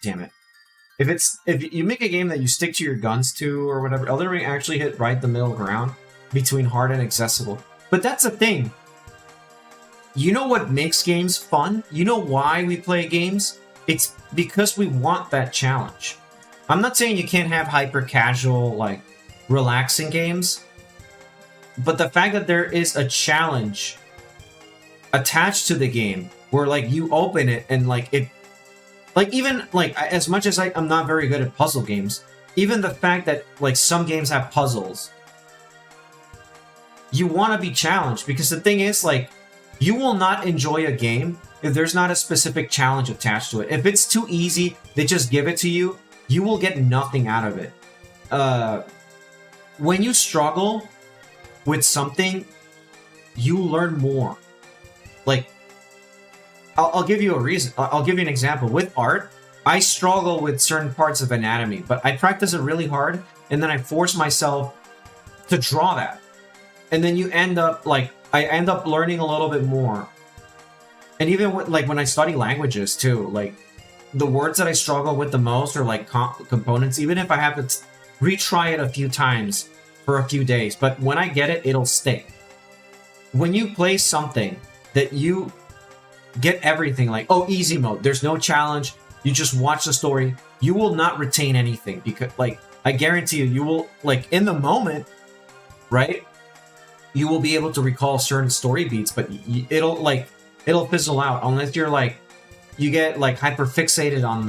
Damn it! If you make a game that you stick to your guns to or whatever, Elden Ring actually hit right the middle ground between hard and accessible. But that's the thing. You know what makes games fun? You know why we play games? It's because we want that challenge. I'm not saying you can't have hyper casual, like, relaxing games, but the fact that there is a challenge attached to the game where, like, you open it and, like, it... Like, even, like, as much as I'm not very good at puzzle games, even the fact that, like, some games have puzzles, you want to be challenged, because the thing is, like, you will not enjoy a game if there's not a specific challenge attached to it. If it's too easy, they just give it to you, you will get nothing out of it. When you struggle with something, you learn more. Like, I'll give you a reason. I'll give you an example. With art, I struggle with certain parts of anatomy, but I practice it really hard, and then I force myself to draw that. And then you end up, like, I end up learning a little bit more. And even with, like, when I study languages, too, like, the words that I struggle with the most are, like, components, even if I have to retry it a few times for a few days. But when I get it, it'll stick. When you play something that you get everything, like, oh, easy mode, there's no challenge, you just watch the story, you will not retain anything. Because, like, I guarantee you, you will, like, in the moment, right? You will be able to recall certain story beats, but it'll fizzle out unless you're like, you get like hyper fixated on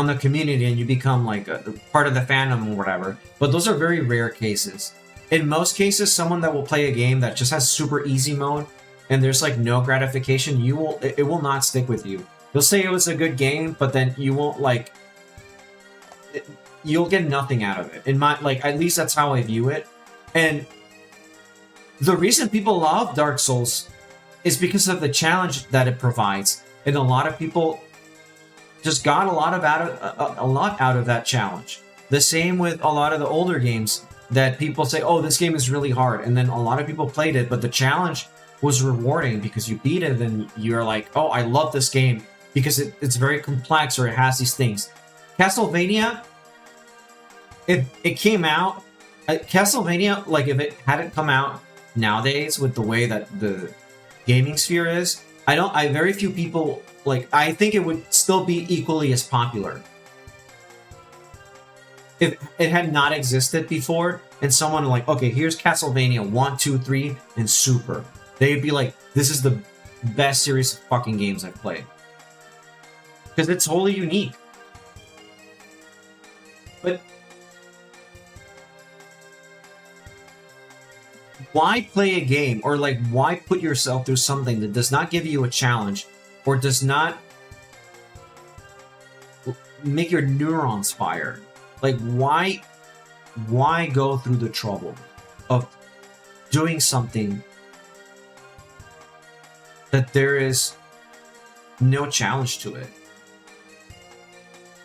the community and you become like a part of the fandom or whatever. But those are very rare cases. In most cases, someone that will play a game that just has super easy mode and there's like no gratification, it will not stick with you. You'll say it was a good game, but then you won't like. you'll get nothing out of it. In my, like, at least that's how I view it. And the reason people love Dark Souls is because of the challenge that it provides. And a lot of people just got a lot out of that challenge. The same with a lot of the older games that people say, oh, this game is really hard. And then a lot of people played it, but the challenge was rewarding because you beat it and you're like, oh, I love this game because it's very complex or it has these things. Castlevania, it came out, Castlevania, like if it hadn't come out nowadays with the way that the gaming sphere is, very few people, like, I think it would still be equally as popular. If it had not existed before, and someone like, okay, here's Castlevania 1, 2, 3, and Super. They'd be like, this is the best series of fucking games I've played. Because it's wholly unique. But why play a game, or like, why put yourself through something that does not give you a challenge, or does not make your neurons fire? Like, why go through the trouble of doing something that there is no challenge to it?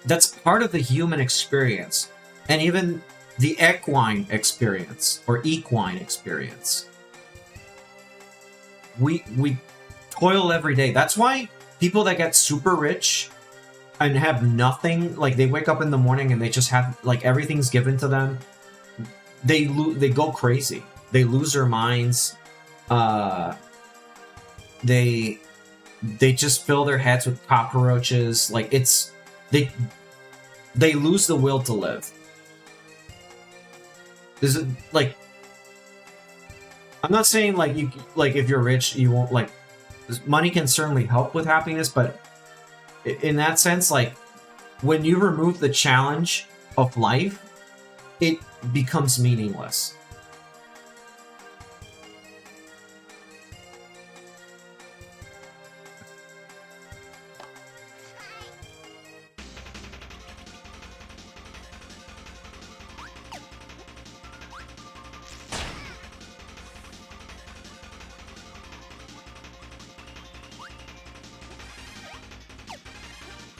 That's part of the human experience, and even the equine experience, or equine experience. We toil every day. That's why people that get super rich and have nothing, like they wake up in the morning and they just have, like, everything's given to them, they go crazy. They lose their minds. They just fill their heads with cockroaches. Like, it's they lose the will to live. Is it like, I'm not saying like you, like, if you're rich you won't, like, money can certainly help with happiness, but in that sense, like, when you remove the challenge of life, it becomes meaningless.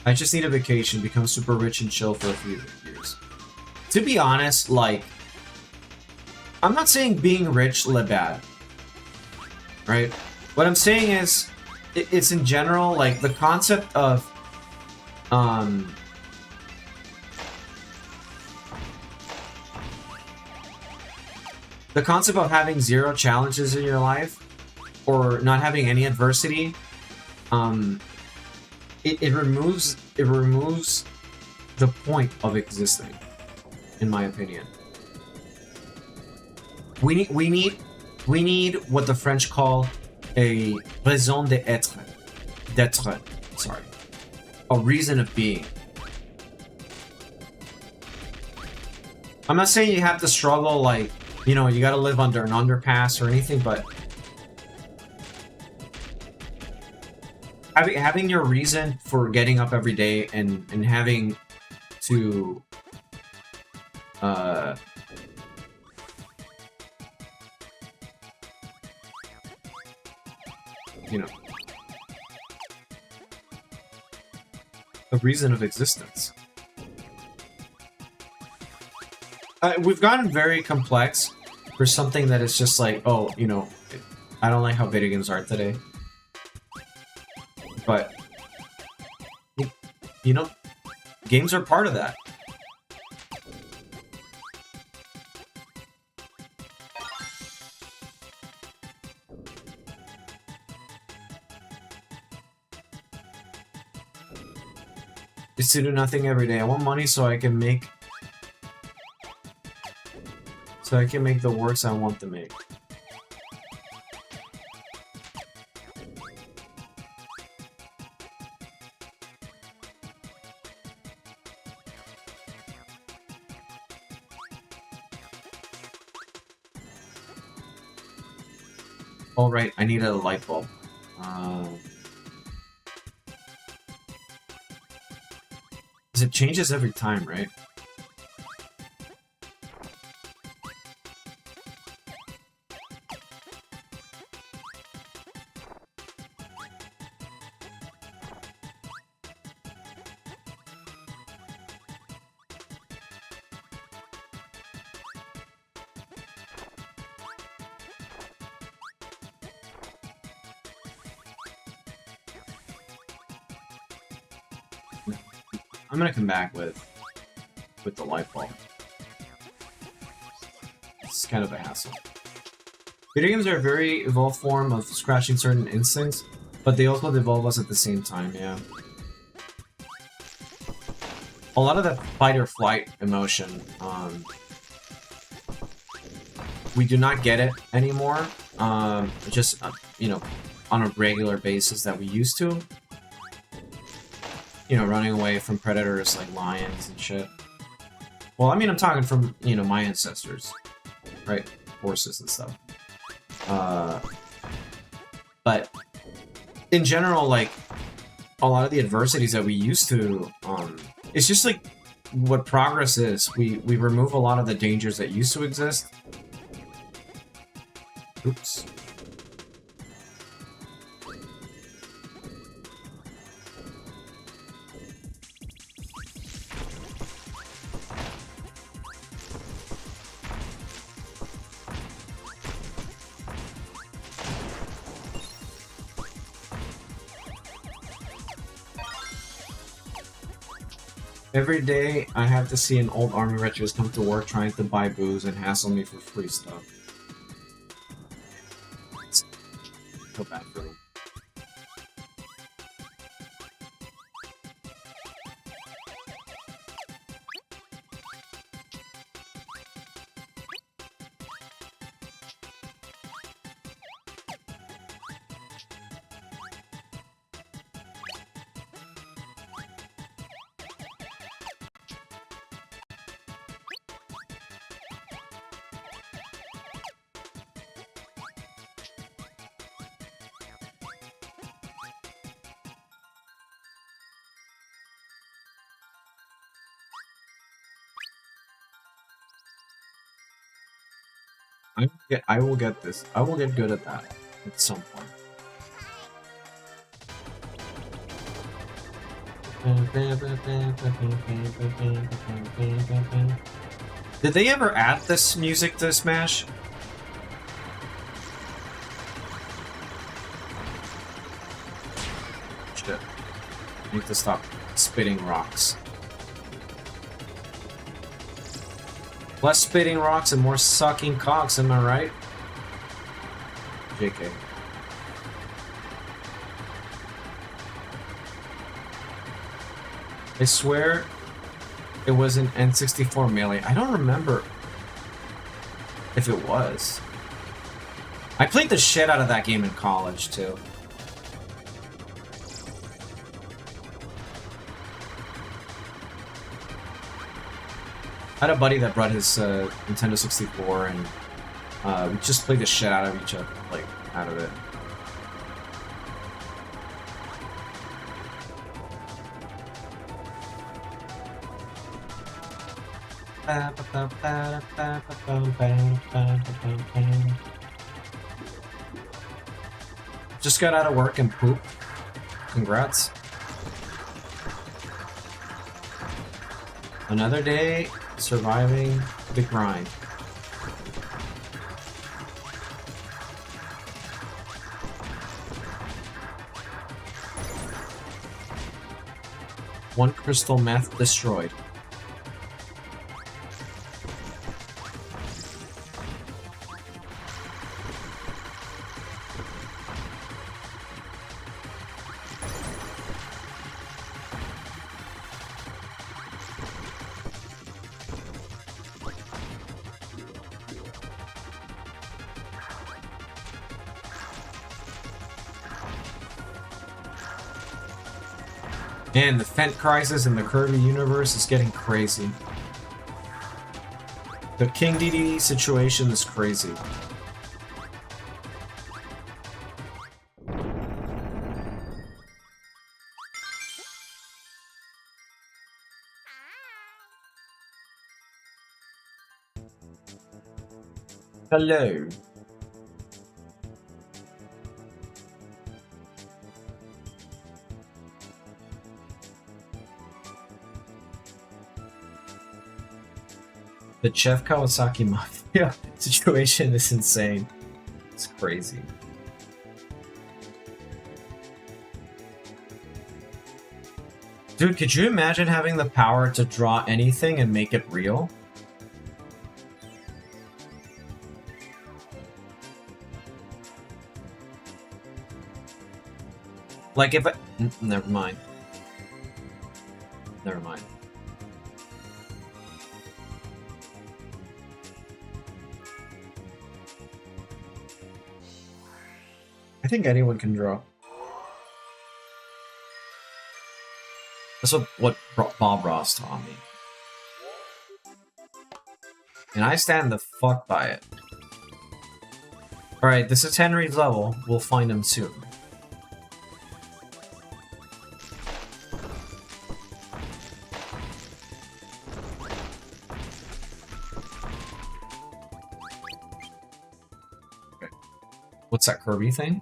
I just need a vacation, become super rich and chill for a few years. To be honest, like, I'm not saying being rich live bad, right? What I'm saying is, it's in general, like, the concept of, having zero challenges in your life, or not having any adversity, it removes the point of existing, in my opinion. We need what the French call a raison d'être, sorry, a reason of being. I'm not saying you have to struggle, like, you know, you gotta live under an underpass or anything, but having your reason for getting up every day and having to you know, a reason of existence. We've gotten very complex for something that is just like, oh, you know, I don't like how video games are today. But, you know, games are part of that. Is to do nothing every day. I want money so I can make the works I want to make. Oh, right, I need a light bulb. Because it changes every time, right? I'm gonna come back with the light bulb. It's kind of a hassle. Video games are a very evolved form of scratching certain instincts, but they also devolve us at the same time, yeah. A lot of the fight or flight emotion, we do not get it anymore, just, you know, on a regular basis that we used to. You know, running away from predators like lions and shit. Well, I mean, I'm talking from, you know, my ancestors, right? Horses and stuff. But in general, like, a lot of the adversities that we used to, it's just like what progress is. We remove a lot of the dangers that used to exist. Oops. Every day, I have to see an old army retros come to work trying to buy booze and hassle me for free stuff. Feel bad for them. I will get this. I will get good at that at some point. Did they ever add this music to Smash? Shit. I need to stop spitting rocks. Less spitting rocks and more sucking cocks, am I right? JK. I swear it was an N64 Melee. I don't remember if it was. I played the shit out of that game in college, too. I had a buddy that brought his Nintendo 64, and we just played the shit out of each other, like, out of it. Just got out of work and pooped. Congrats. Another day surviving the grind. One crystal meth destroyed. And the Fent crisis in the Kirby universe is getting crazy. The King DDD situation is crazy. Hello. The Chef Kawasaki Mafia situation is insane. It's crazy. Dude, could you imagine having the power to draw anything and make it real? Like if I... Never mind. Never mind. I think anyone can draw. That's what Bob Ross taught me. And I stand the fuck by it. Alright, this is Henry's level. We'll find him soon. Okay. What's that Kirby thing?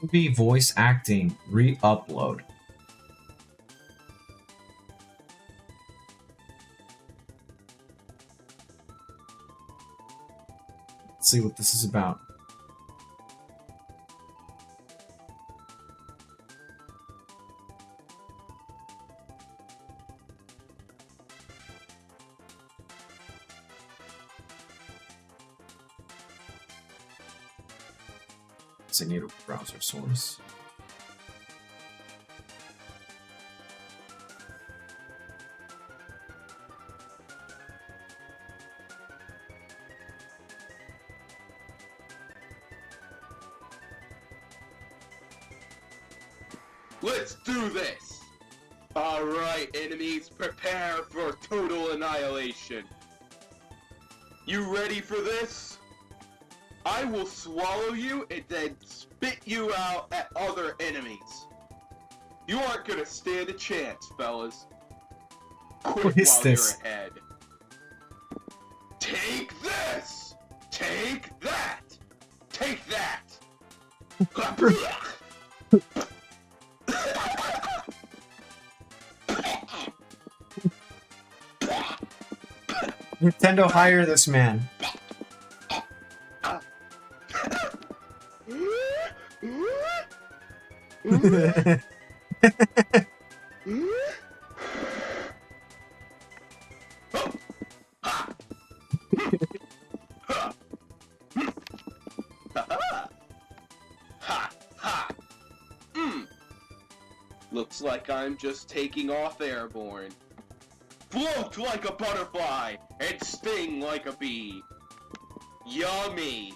Kirby voice acting re-upload. Let's see what this is about. I need a browser source. Let's do this! Alright, enemies, prepare for total annihilation. You ready for this? I will swallow you and then spit you out at other enemies. You aren't gonna stand a chance, fellas. Quit what is while this? you're ahead. Take this! Take that! Take that! Nintendo, hire this man. Looks like I'm just taking off airborne. Float like a butterfly and sting like a bee. Yummy.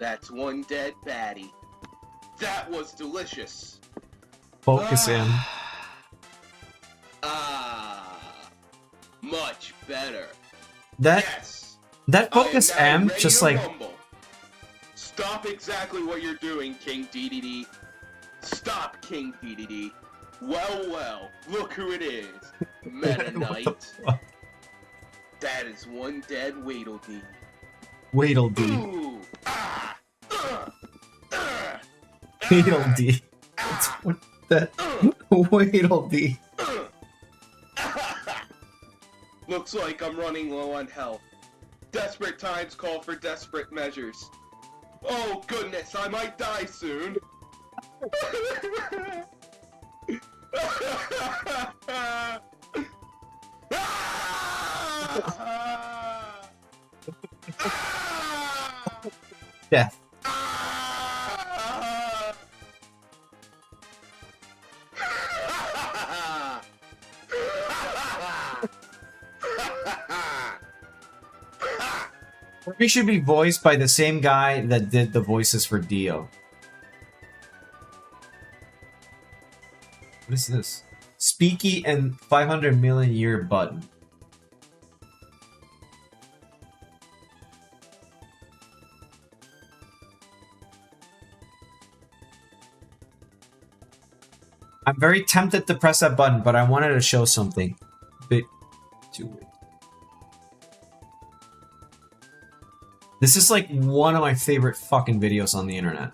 That's one dead baddie. That was delicious. Focus in. Much better. That Yes. that focus I am now M ready just to like rumble. Stop exactly what you're doing, King DDD. Stop, King DDD. Well, look who it is. Meta what the Knight. fuck? That is one dead Waddle-Dee. Waddle-Dee. Ooh! Waddle-Dee. What that? Waddle-Dee. Looks like I'm running low on health. Desperate times call for desperate measures. Oh goodness, I might die soon. Death. We should be voiced by the same guy that did the voices for Dio. What is this? Speaky and 500 million year button. I'm very tempted to press that button, but I wanted to show something. Bit too. This is like one of my favorite fucking videos on the internet.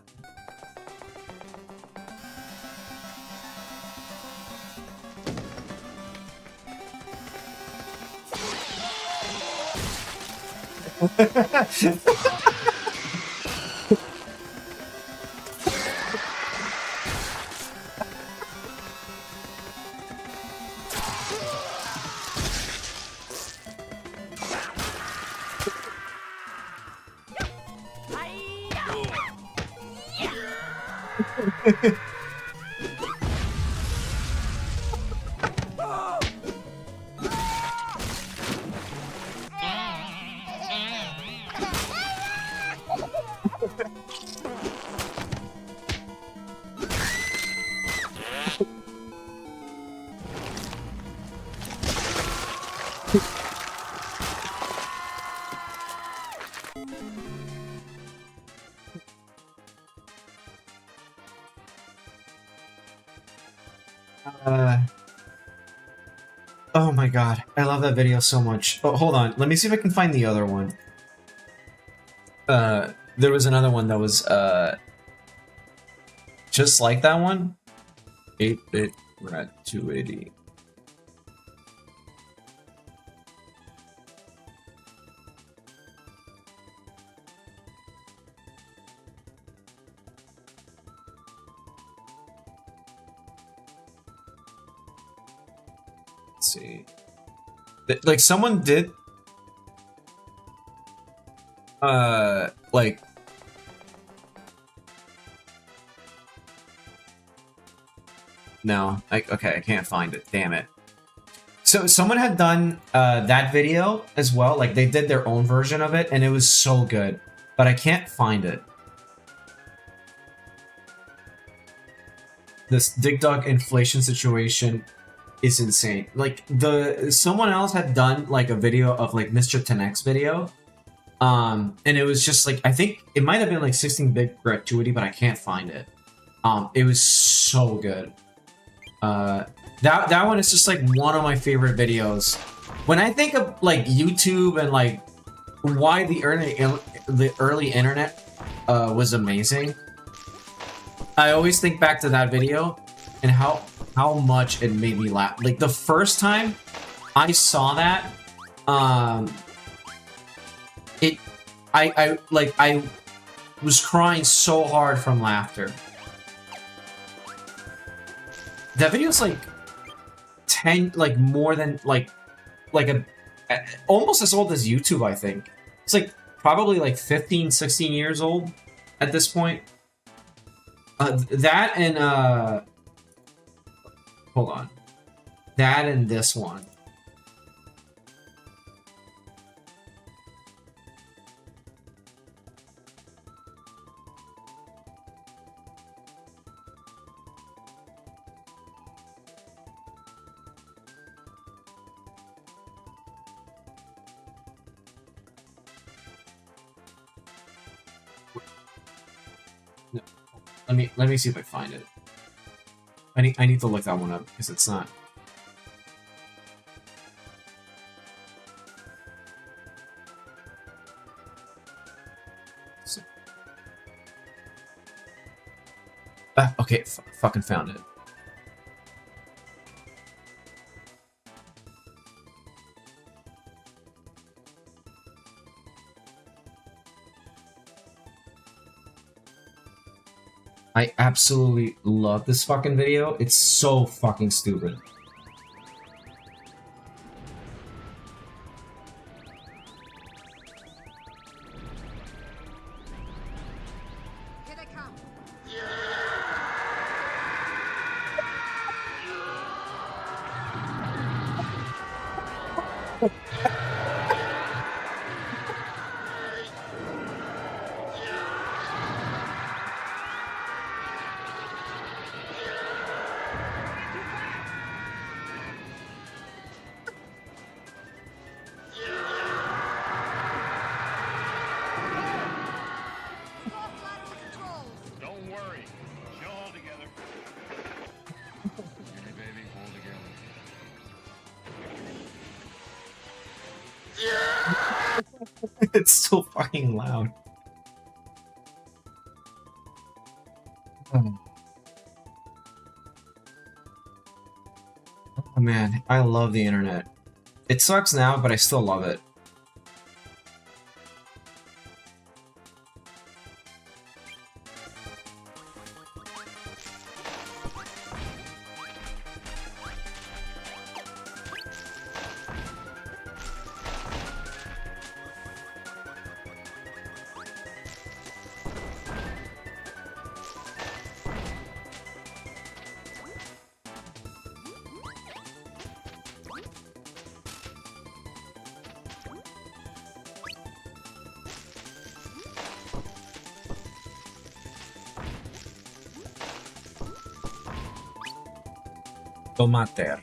Oh my god, I love that video so much. Oh, hold on, let me see if I can find the other one. There was another one that was, just like that one. 8-bit, we're at 280. See, like someone did like no, okay, I can't find it, damn it. So someone had done that video as well, like they did their own version of it and it was so good, but I can't find it. This Dig Dug inflation situation is insane. Like someone else had done like a video of like Mr. 10X video, and it was just like, I think it might have been like 16-bit gratuity, but I can't find it. It was so good. That one is just like one of my favorite videos. When I think of like YouTube and like why the early internet was amazing, I always think back to that video and how much it made me laugh. Like the first time I saw that, I was crying so hard from laughter. That video's like 10, like more than like almost as old as YouTube, I think. It's like probably like 15, 16 years old at this point. That and hold on. That and this one. No. Let me see if I find it. I need to look that one up because it's not. So. Okay, fucking found it. I absolutely love this fucking video. It's so fucking stupid. Here they come. Don't worry, she'll hold together. It's so fucking loud. Oh man, I love the internet. It sucks now, but I still love it. Tomater.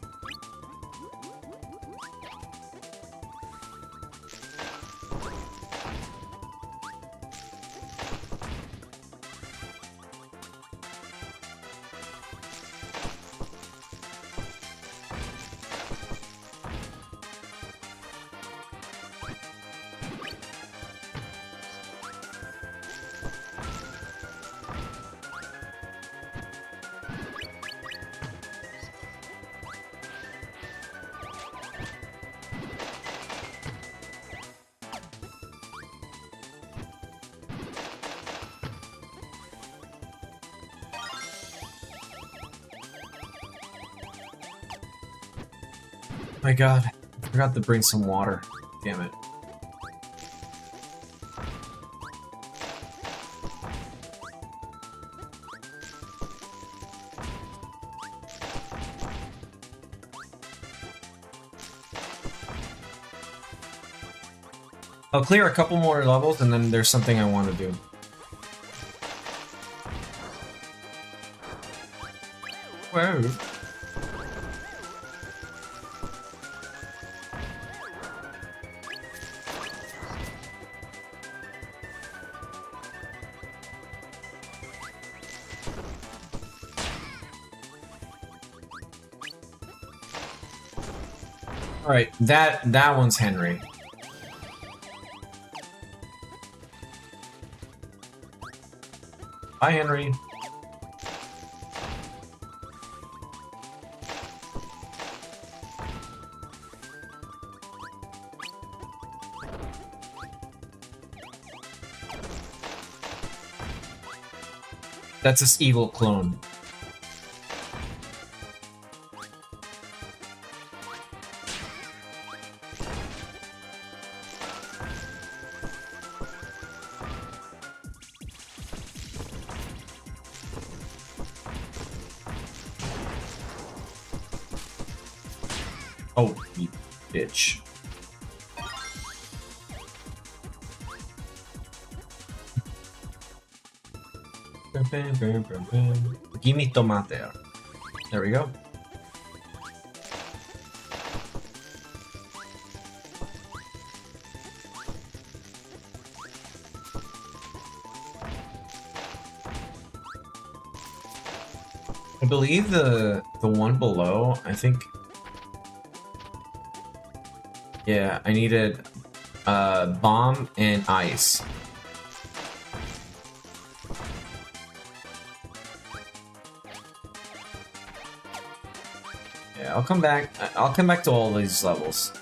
My god, I forgot to bring some water. Damn it. I'll clear a couple more levels and then there's something I want to do. Whoa. Alright, that one's Henry. Bye, Henry. That's this evil clone. Oh, you bitch. Give me tomater. There we go. I believe the one below, I think. Yeah, I needed bomb and ice. Yeah, I'll come back. I'll come back to all these levels.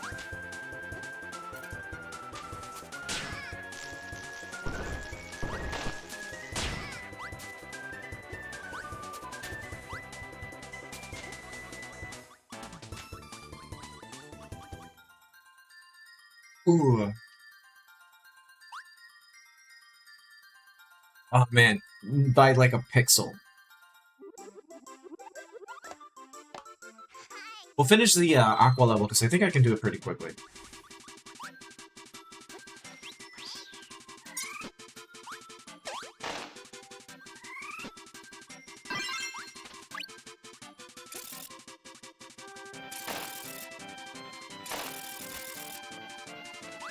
Ooh. Oh man, by like a pixel. We'll finish the aqua level because I think I can do it pretty quickly.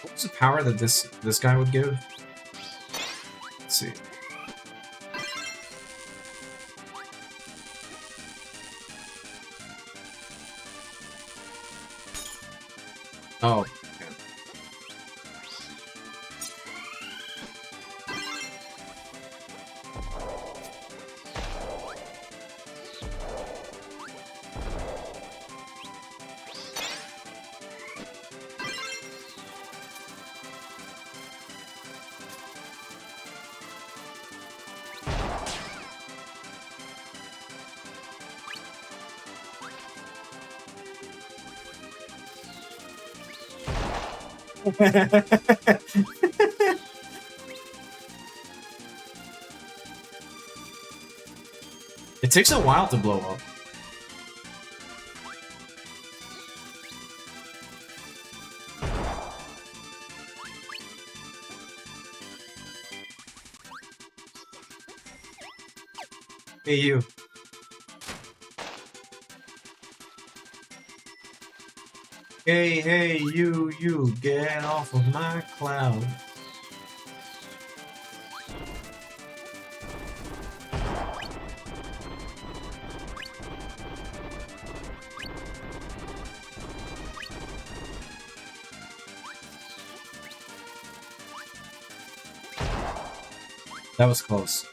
What was the power that this guy would give? Let's see. Oh. Okay. It takes a while to blow up. Hey, you. Hey, you, get off of my cloud. That was close.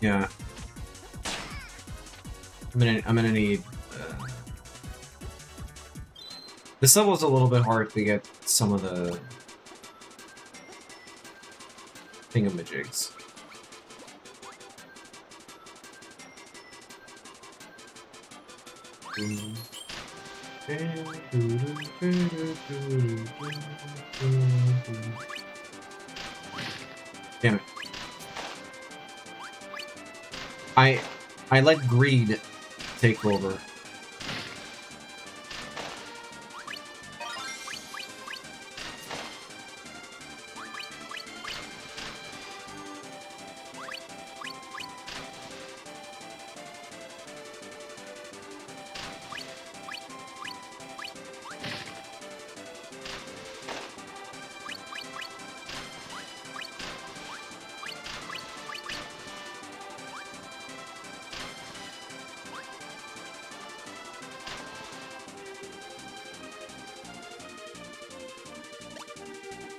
Yeah. I'm gonna need... This level's a little bit hard to get some of the... thingamajigs. Damn it. I let greed take over.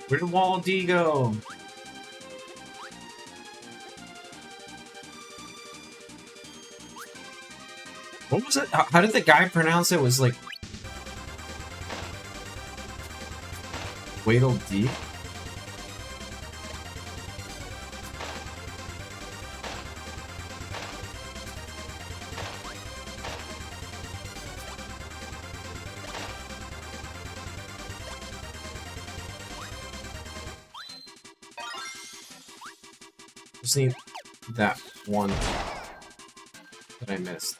Where did Wall D go? What was it? How did the guy pronounce it? It was like... Waddle D? Just need that one that I missed.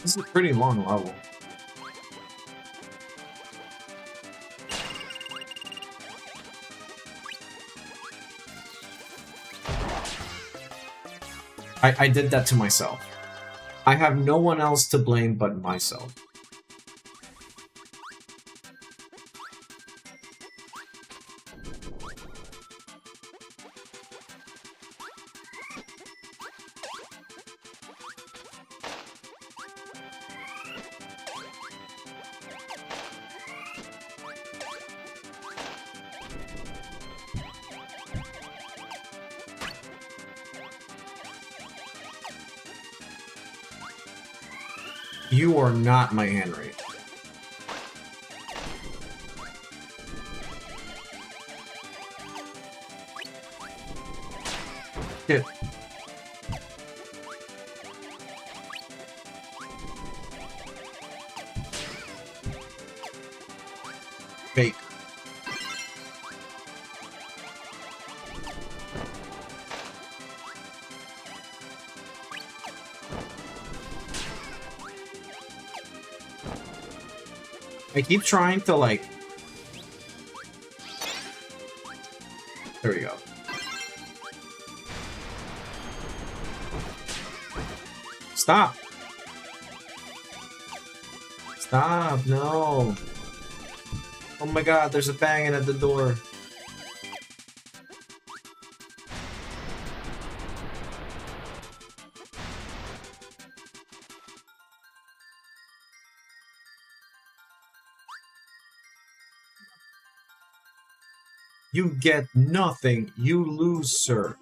This is a pretty long level. I did that to myself. I have no one else to blame but myself. You are not my hand rate. Shit. Fake. I keep trying to, like... There we go. Stop! Stop, no. Oh my god, there's a banging at the door. You get nothing. You lose, sir.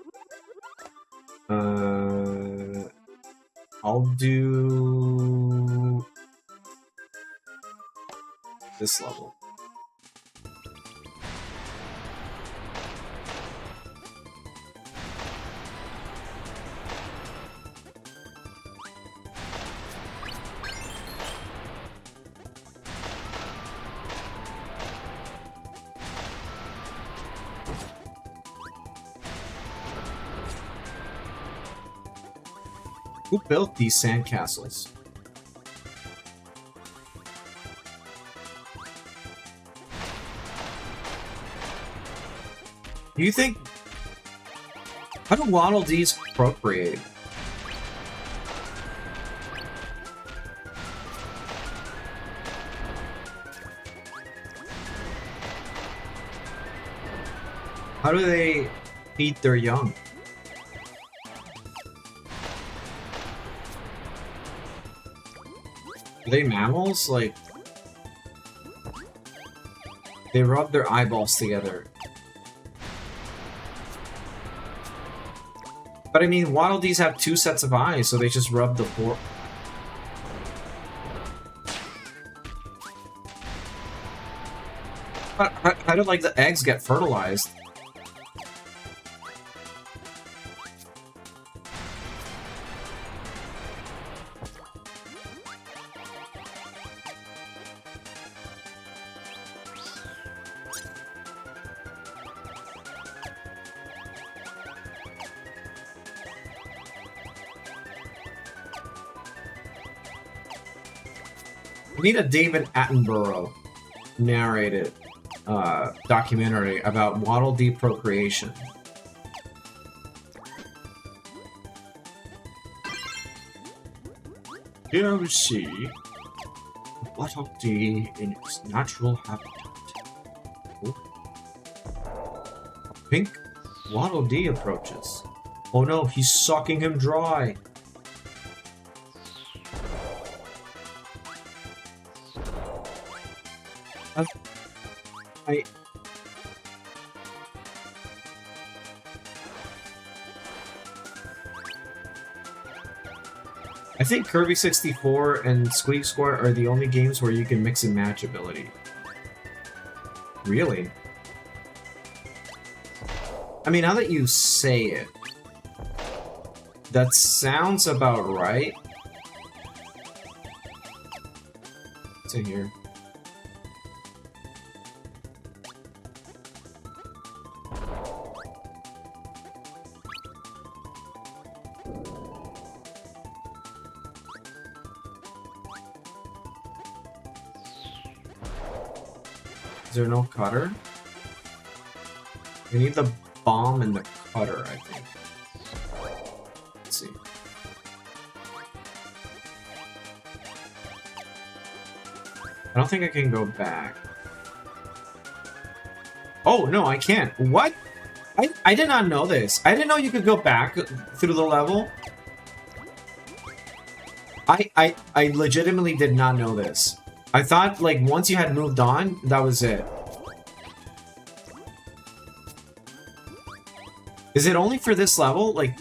I'll do this level. Who built these sandcastles? Do you think... How do Waddle Dees procreate? How do they eat their young? Are they mammals? Like, they rub their eyeballs together. But I mean, Waddle Dees have 2 sets of eyes, so they just rub the 4. How do, like, the eggs get fertilized? We need a David Attenborough narrated documentary about Waddle Dee procreation. Here we see Waddle Dee in its natural habitat. Ooh. Pink Waddle Dee approaches. Oh no, he's sucking him dry. I think Kirby 64 and Squeak Square are the only games where you can mix and match ability. Really? I mean, now that you say it, that sounds about right. What's in here? Is there no cutter? We need the bomb and the cutter, I think. Let's see. I don't think I can go back. Oh, no, I can't. What? I did not know this. I didn't know you could go back through the level. I legitimately did not know this. I thought, like, once you had moved on, that was it. Is it only for this level? Like...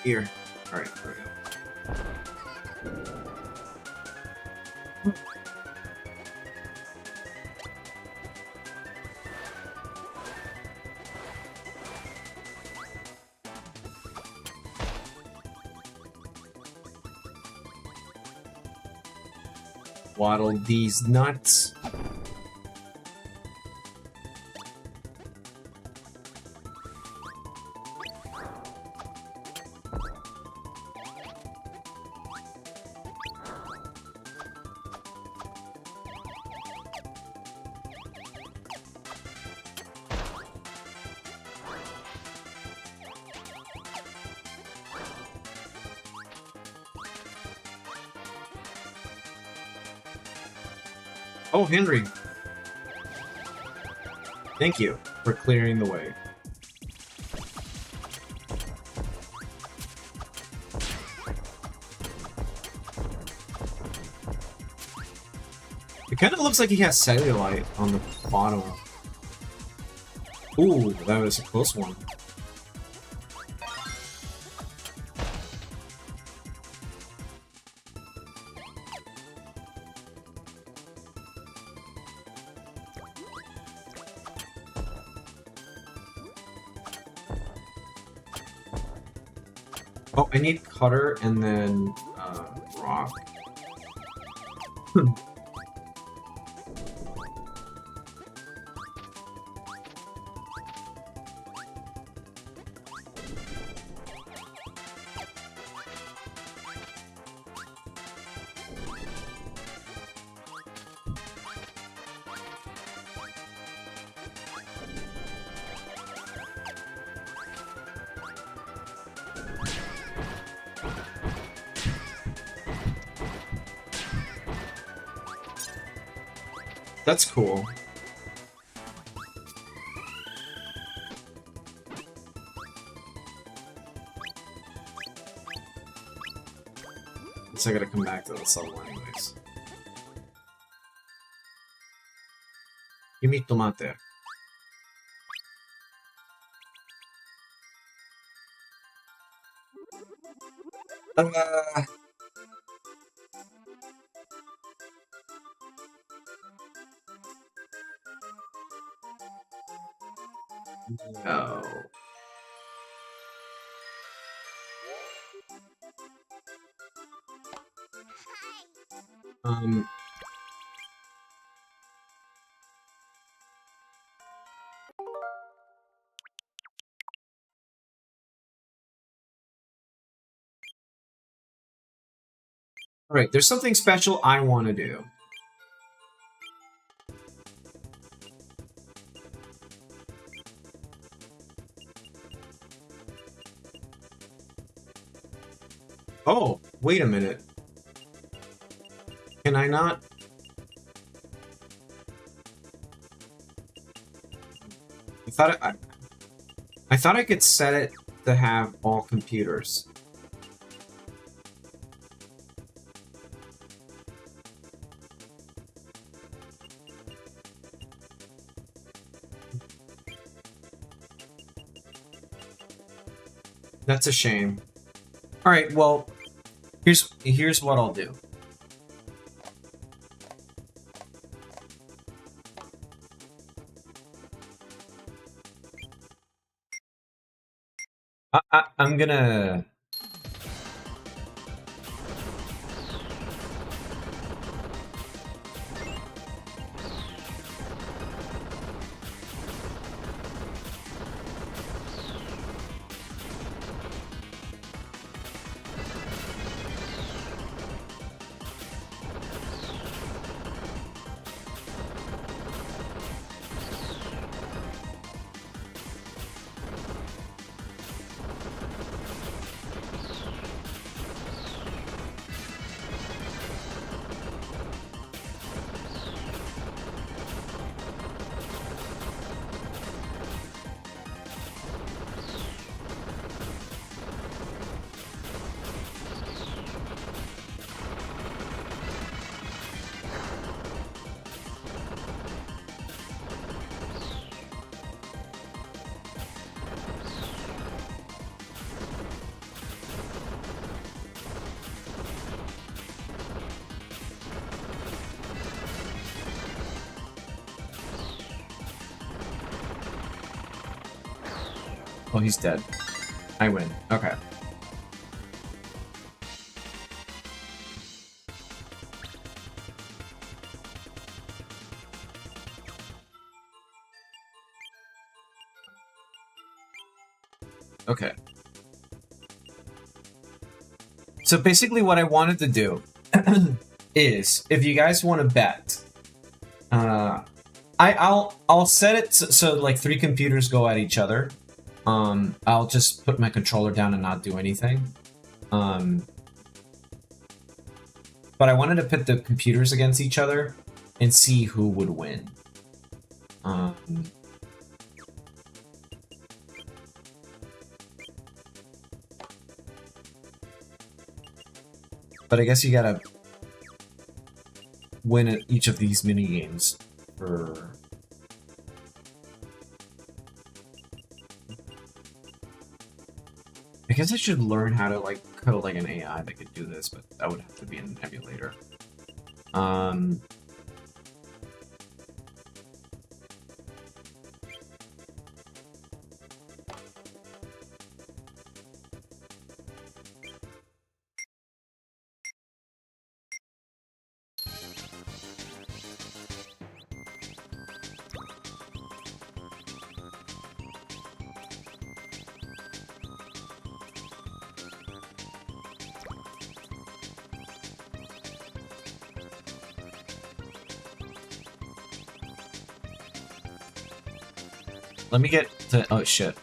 Here. Alright, there we go. Waddle these nuts. Oh, Henry. Thank you for clearing the way. It kind of looks like he has cellulite on the bottom. Ooh, that was a close one. Oh, I need cutter and then rock. That's cool. Guess I gotta come back to this level anyways. Kimi tomate. No. Alright, there's something special I want to do. Oh, wait a minute. Can I not? I thought I could set it to have all computers. That's a shame. All right, well, here's what I'll do. I'm gonna. Oh, he's dead. I win. Okay. Okay. So basically what I wanted to do is, if you guys want to bet, I'll set it so like 3 computers go at each other. I'll just put my controller down and not do anything. But I wanted to put the computers against each other and see who would win. But I guess you gotta win at each of these mini games for. I guess I should learn how to like code like an AI that could do this, but that would have to be in an emulator. Let me get to. Oh shit.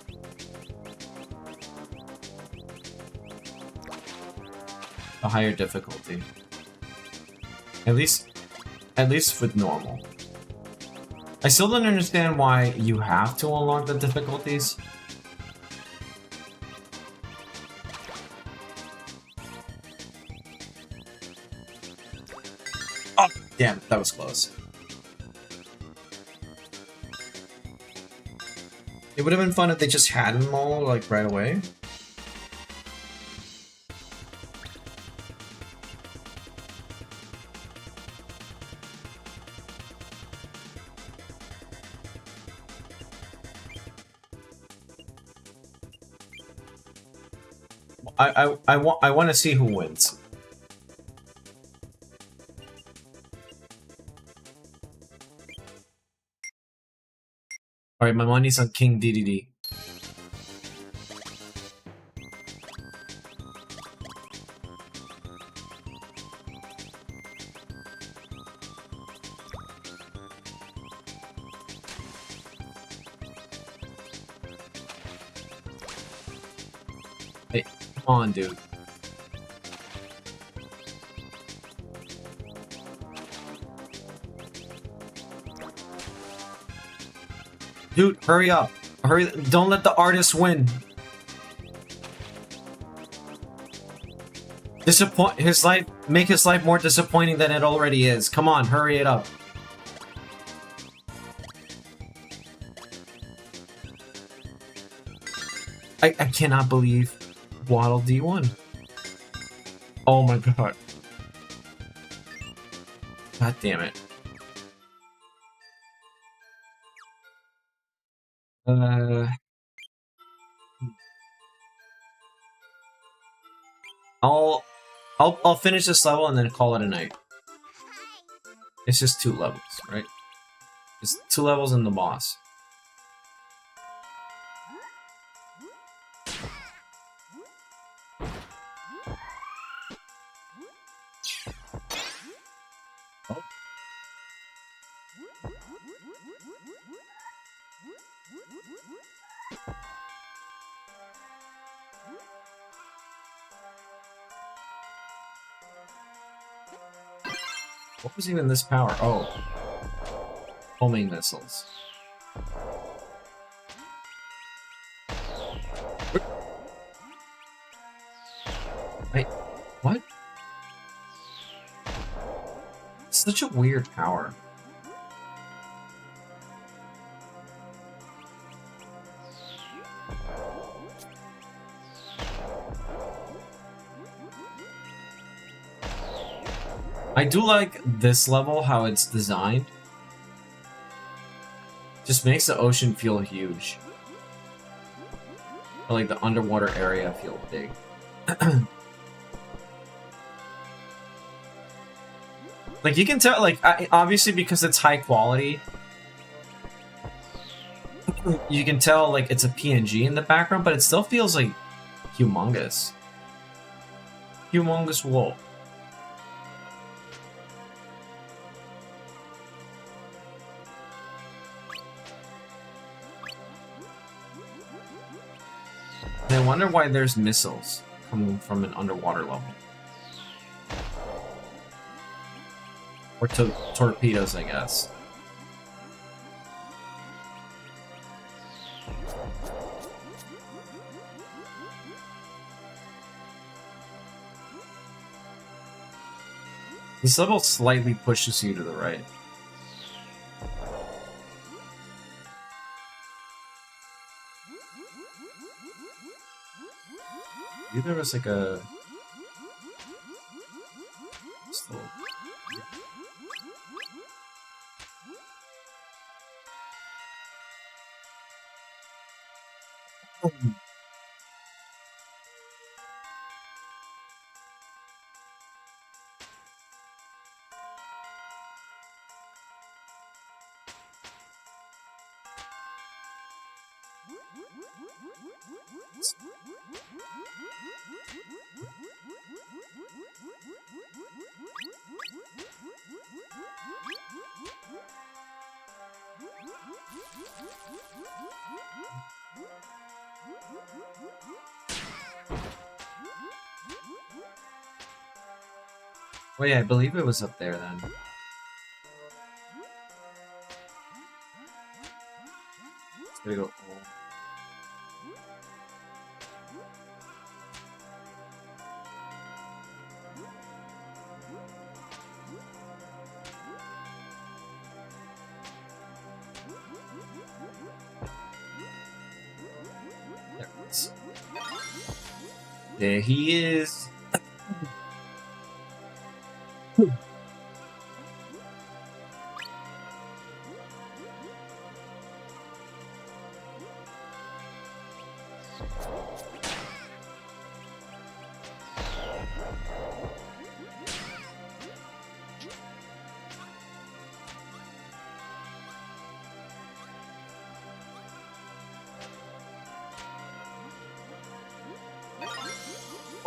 A higher difficulty. At least with normal. I still don't understand why you have to unlock the difficulties. Oh, damn, that was close. It would have been fun if they just had them all, like, right away. I want to see who wins. Alright, my money's on King DDD. Hey, come on, dude. Dude, hurry up. Hurry, don't let the artist win. Make his life more disappointing than it already is. Come on, hurry it up. I cannot believe Waddle D won. Oh my god. God damn it. I'll finish this level and then call it a night. It's just 2 levels, right? It's 2 levels and the boss. Oh. What was even this power? Oh. Homing missiles. Wait, what? Such a weird power. I do like this level, how it's designed. Just makes the ocean feel huge. But like the underwater area feels big. Like you can tell, like obviously because it's high quality, you can tell like it's a PNG in the background, but it still feels like humongous. Humongous wolf. And I wonder why there's missiles coming from an underwater level. Or torpedoes, I guess. This level slightly pushes you to the right. Maybe there was like a... Still... Oh yeah, I believe it was up there then. It's gonna go. There it is. There he is.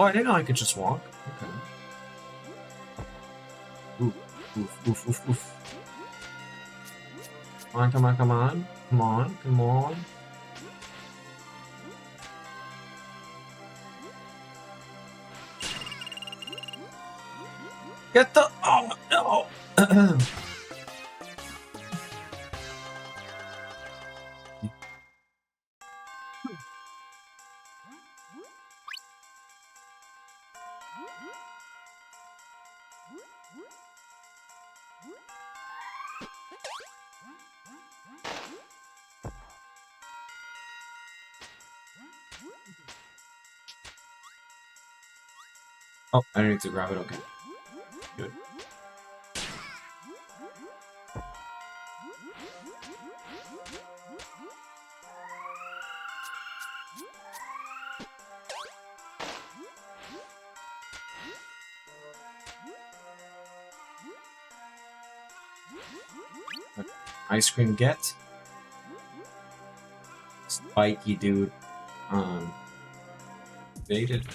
Oh, I didn't know I could just walk. Okay. Oof, oof, oof, oof, oof. Come on, come on, come on. Come on, come on. Get the... Oh, no! Oh, I don't need to grab it, okay. Good. Ice cream get. Spiky dude. Baited.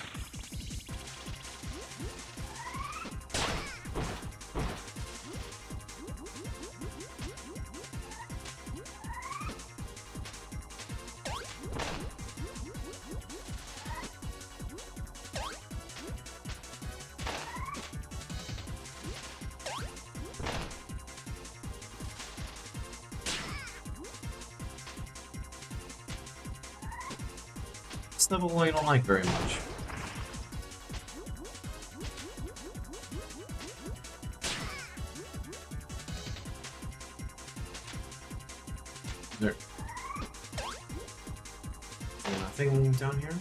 This level I don't like very much. There. Nothing down here?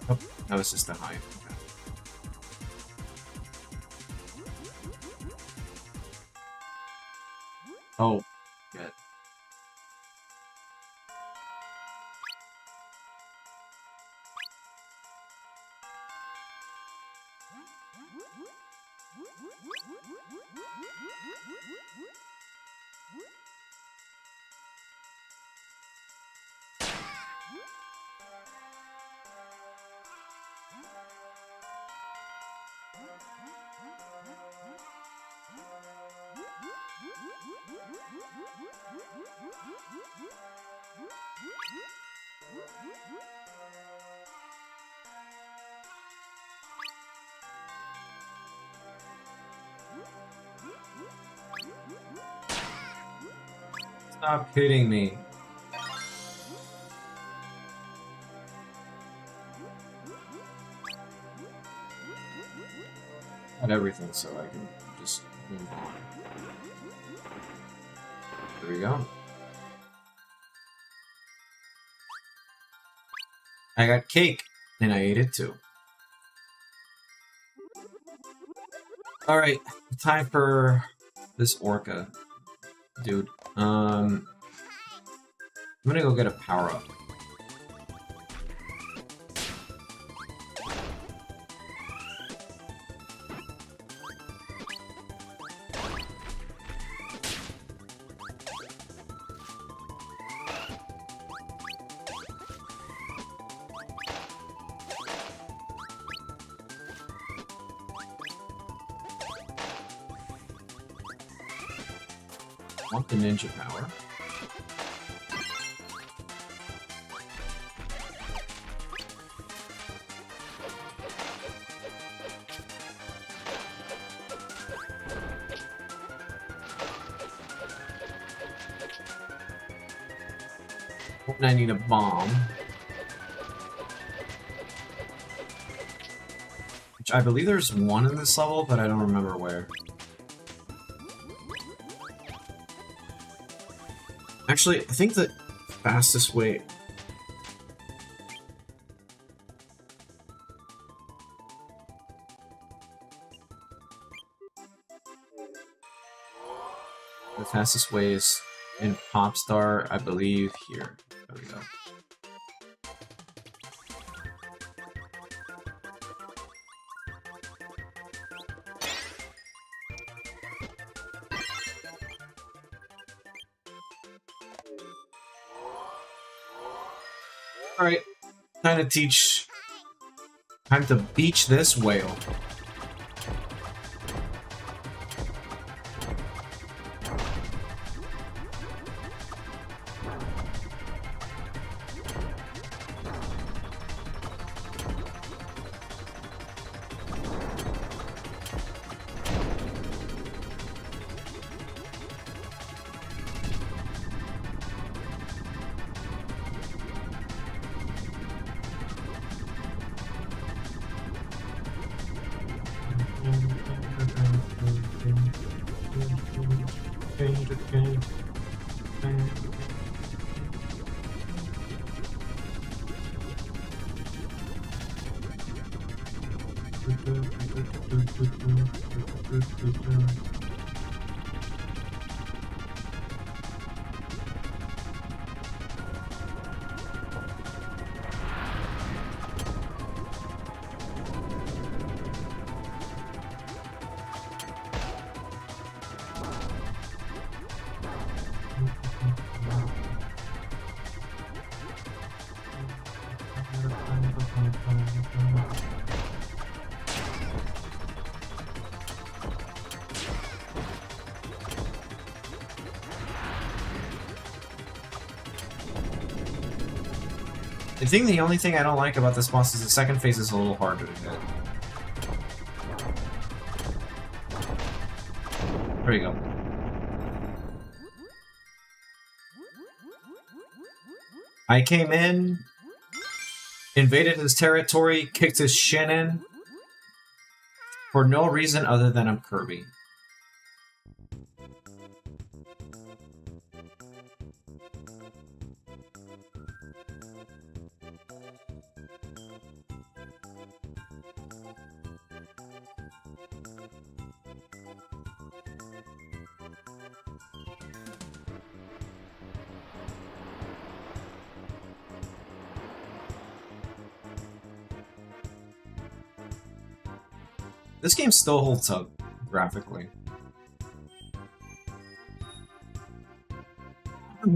Oh. That was just the height. Okay. Oh, good. Stop hitting me. Got everything so I can just move on. There we go. I got cake, and I ate it too. Alright, time for this orca dude. I'm gonna go get a power-up. Want the ninja power. And I need a bomb. Which I believe there's one in this level, but I don't remember where. Actually, I think the fastest way... The fastest way is in Popstar, I believe, here. There we go. Alright, time to beach this whale. I think the only thing I don't like about this boss is the second phase is a little harder to hit. There you go. I came in, invaded his territory, kicked his shin in, for no reason other than I'm Kirby. This game still holds up graphically. I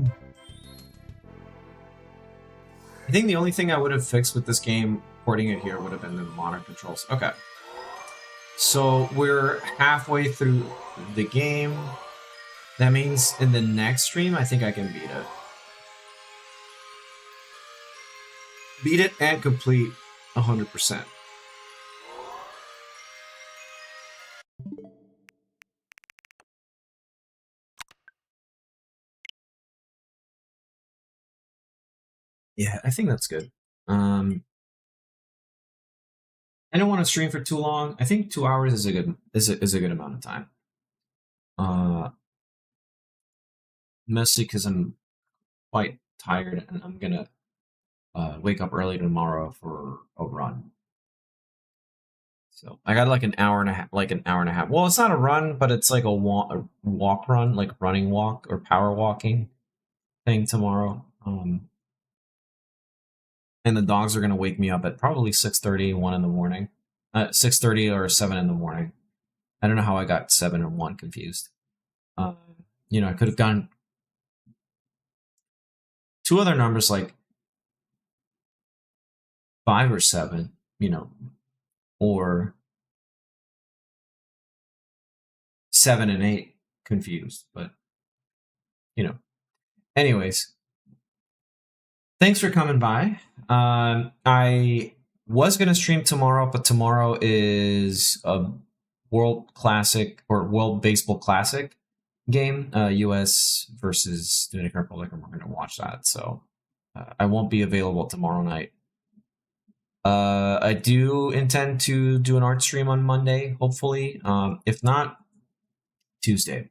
think the only thing I would have fixed with this game, porting it here, would have been the modern controls. Okay. So we're halfway through the game. That means in the next stream, I think I can beat it. Beat it and complete 100%. Yeah, I think that's good. I don't want to stream for too long. I think 2 hours is a good amount of time. Mostly because I'm quite tired and I'm gonna wake up early tomorrow for a run. So I got like an hour and a half. Well, it's not a run, but it's like a walk run, like running walk or power walking thing tomorrow. And the dogs are gonna wake me up at probably 6:30, 1 in the morning. 6:30 or 7 in the morning. I don't know how I got 7 and 1 confused. You know, I could have done 2 other numbers like 5 or 7, you know, or 7 and 8 confused, but you know. Anyways, thanks for coming by. I was gonna stream tomorrow, but tomorrow is a World Classic or World Baseball Classic game, U.S. versus Dominican Republic, and we're gonna watch that. So I won't be available tomorrow night. I do intend to do an art stream on Monday, hopefully. If not, Tuesday,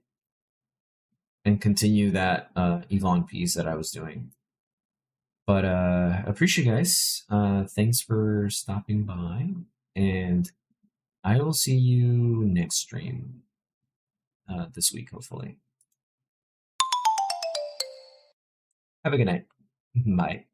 and continue that Yvonne piece that I was doing. But appreciate you guys. Thanks for stopping by, and I will see you next stream this week, hopefully. Have a good night. Bye.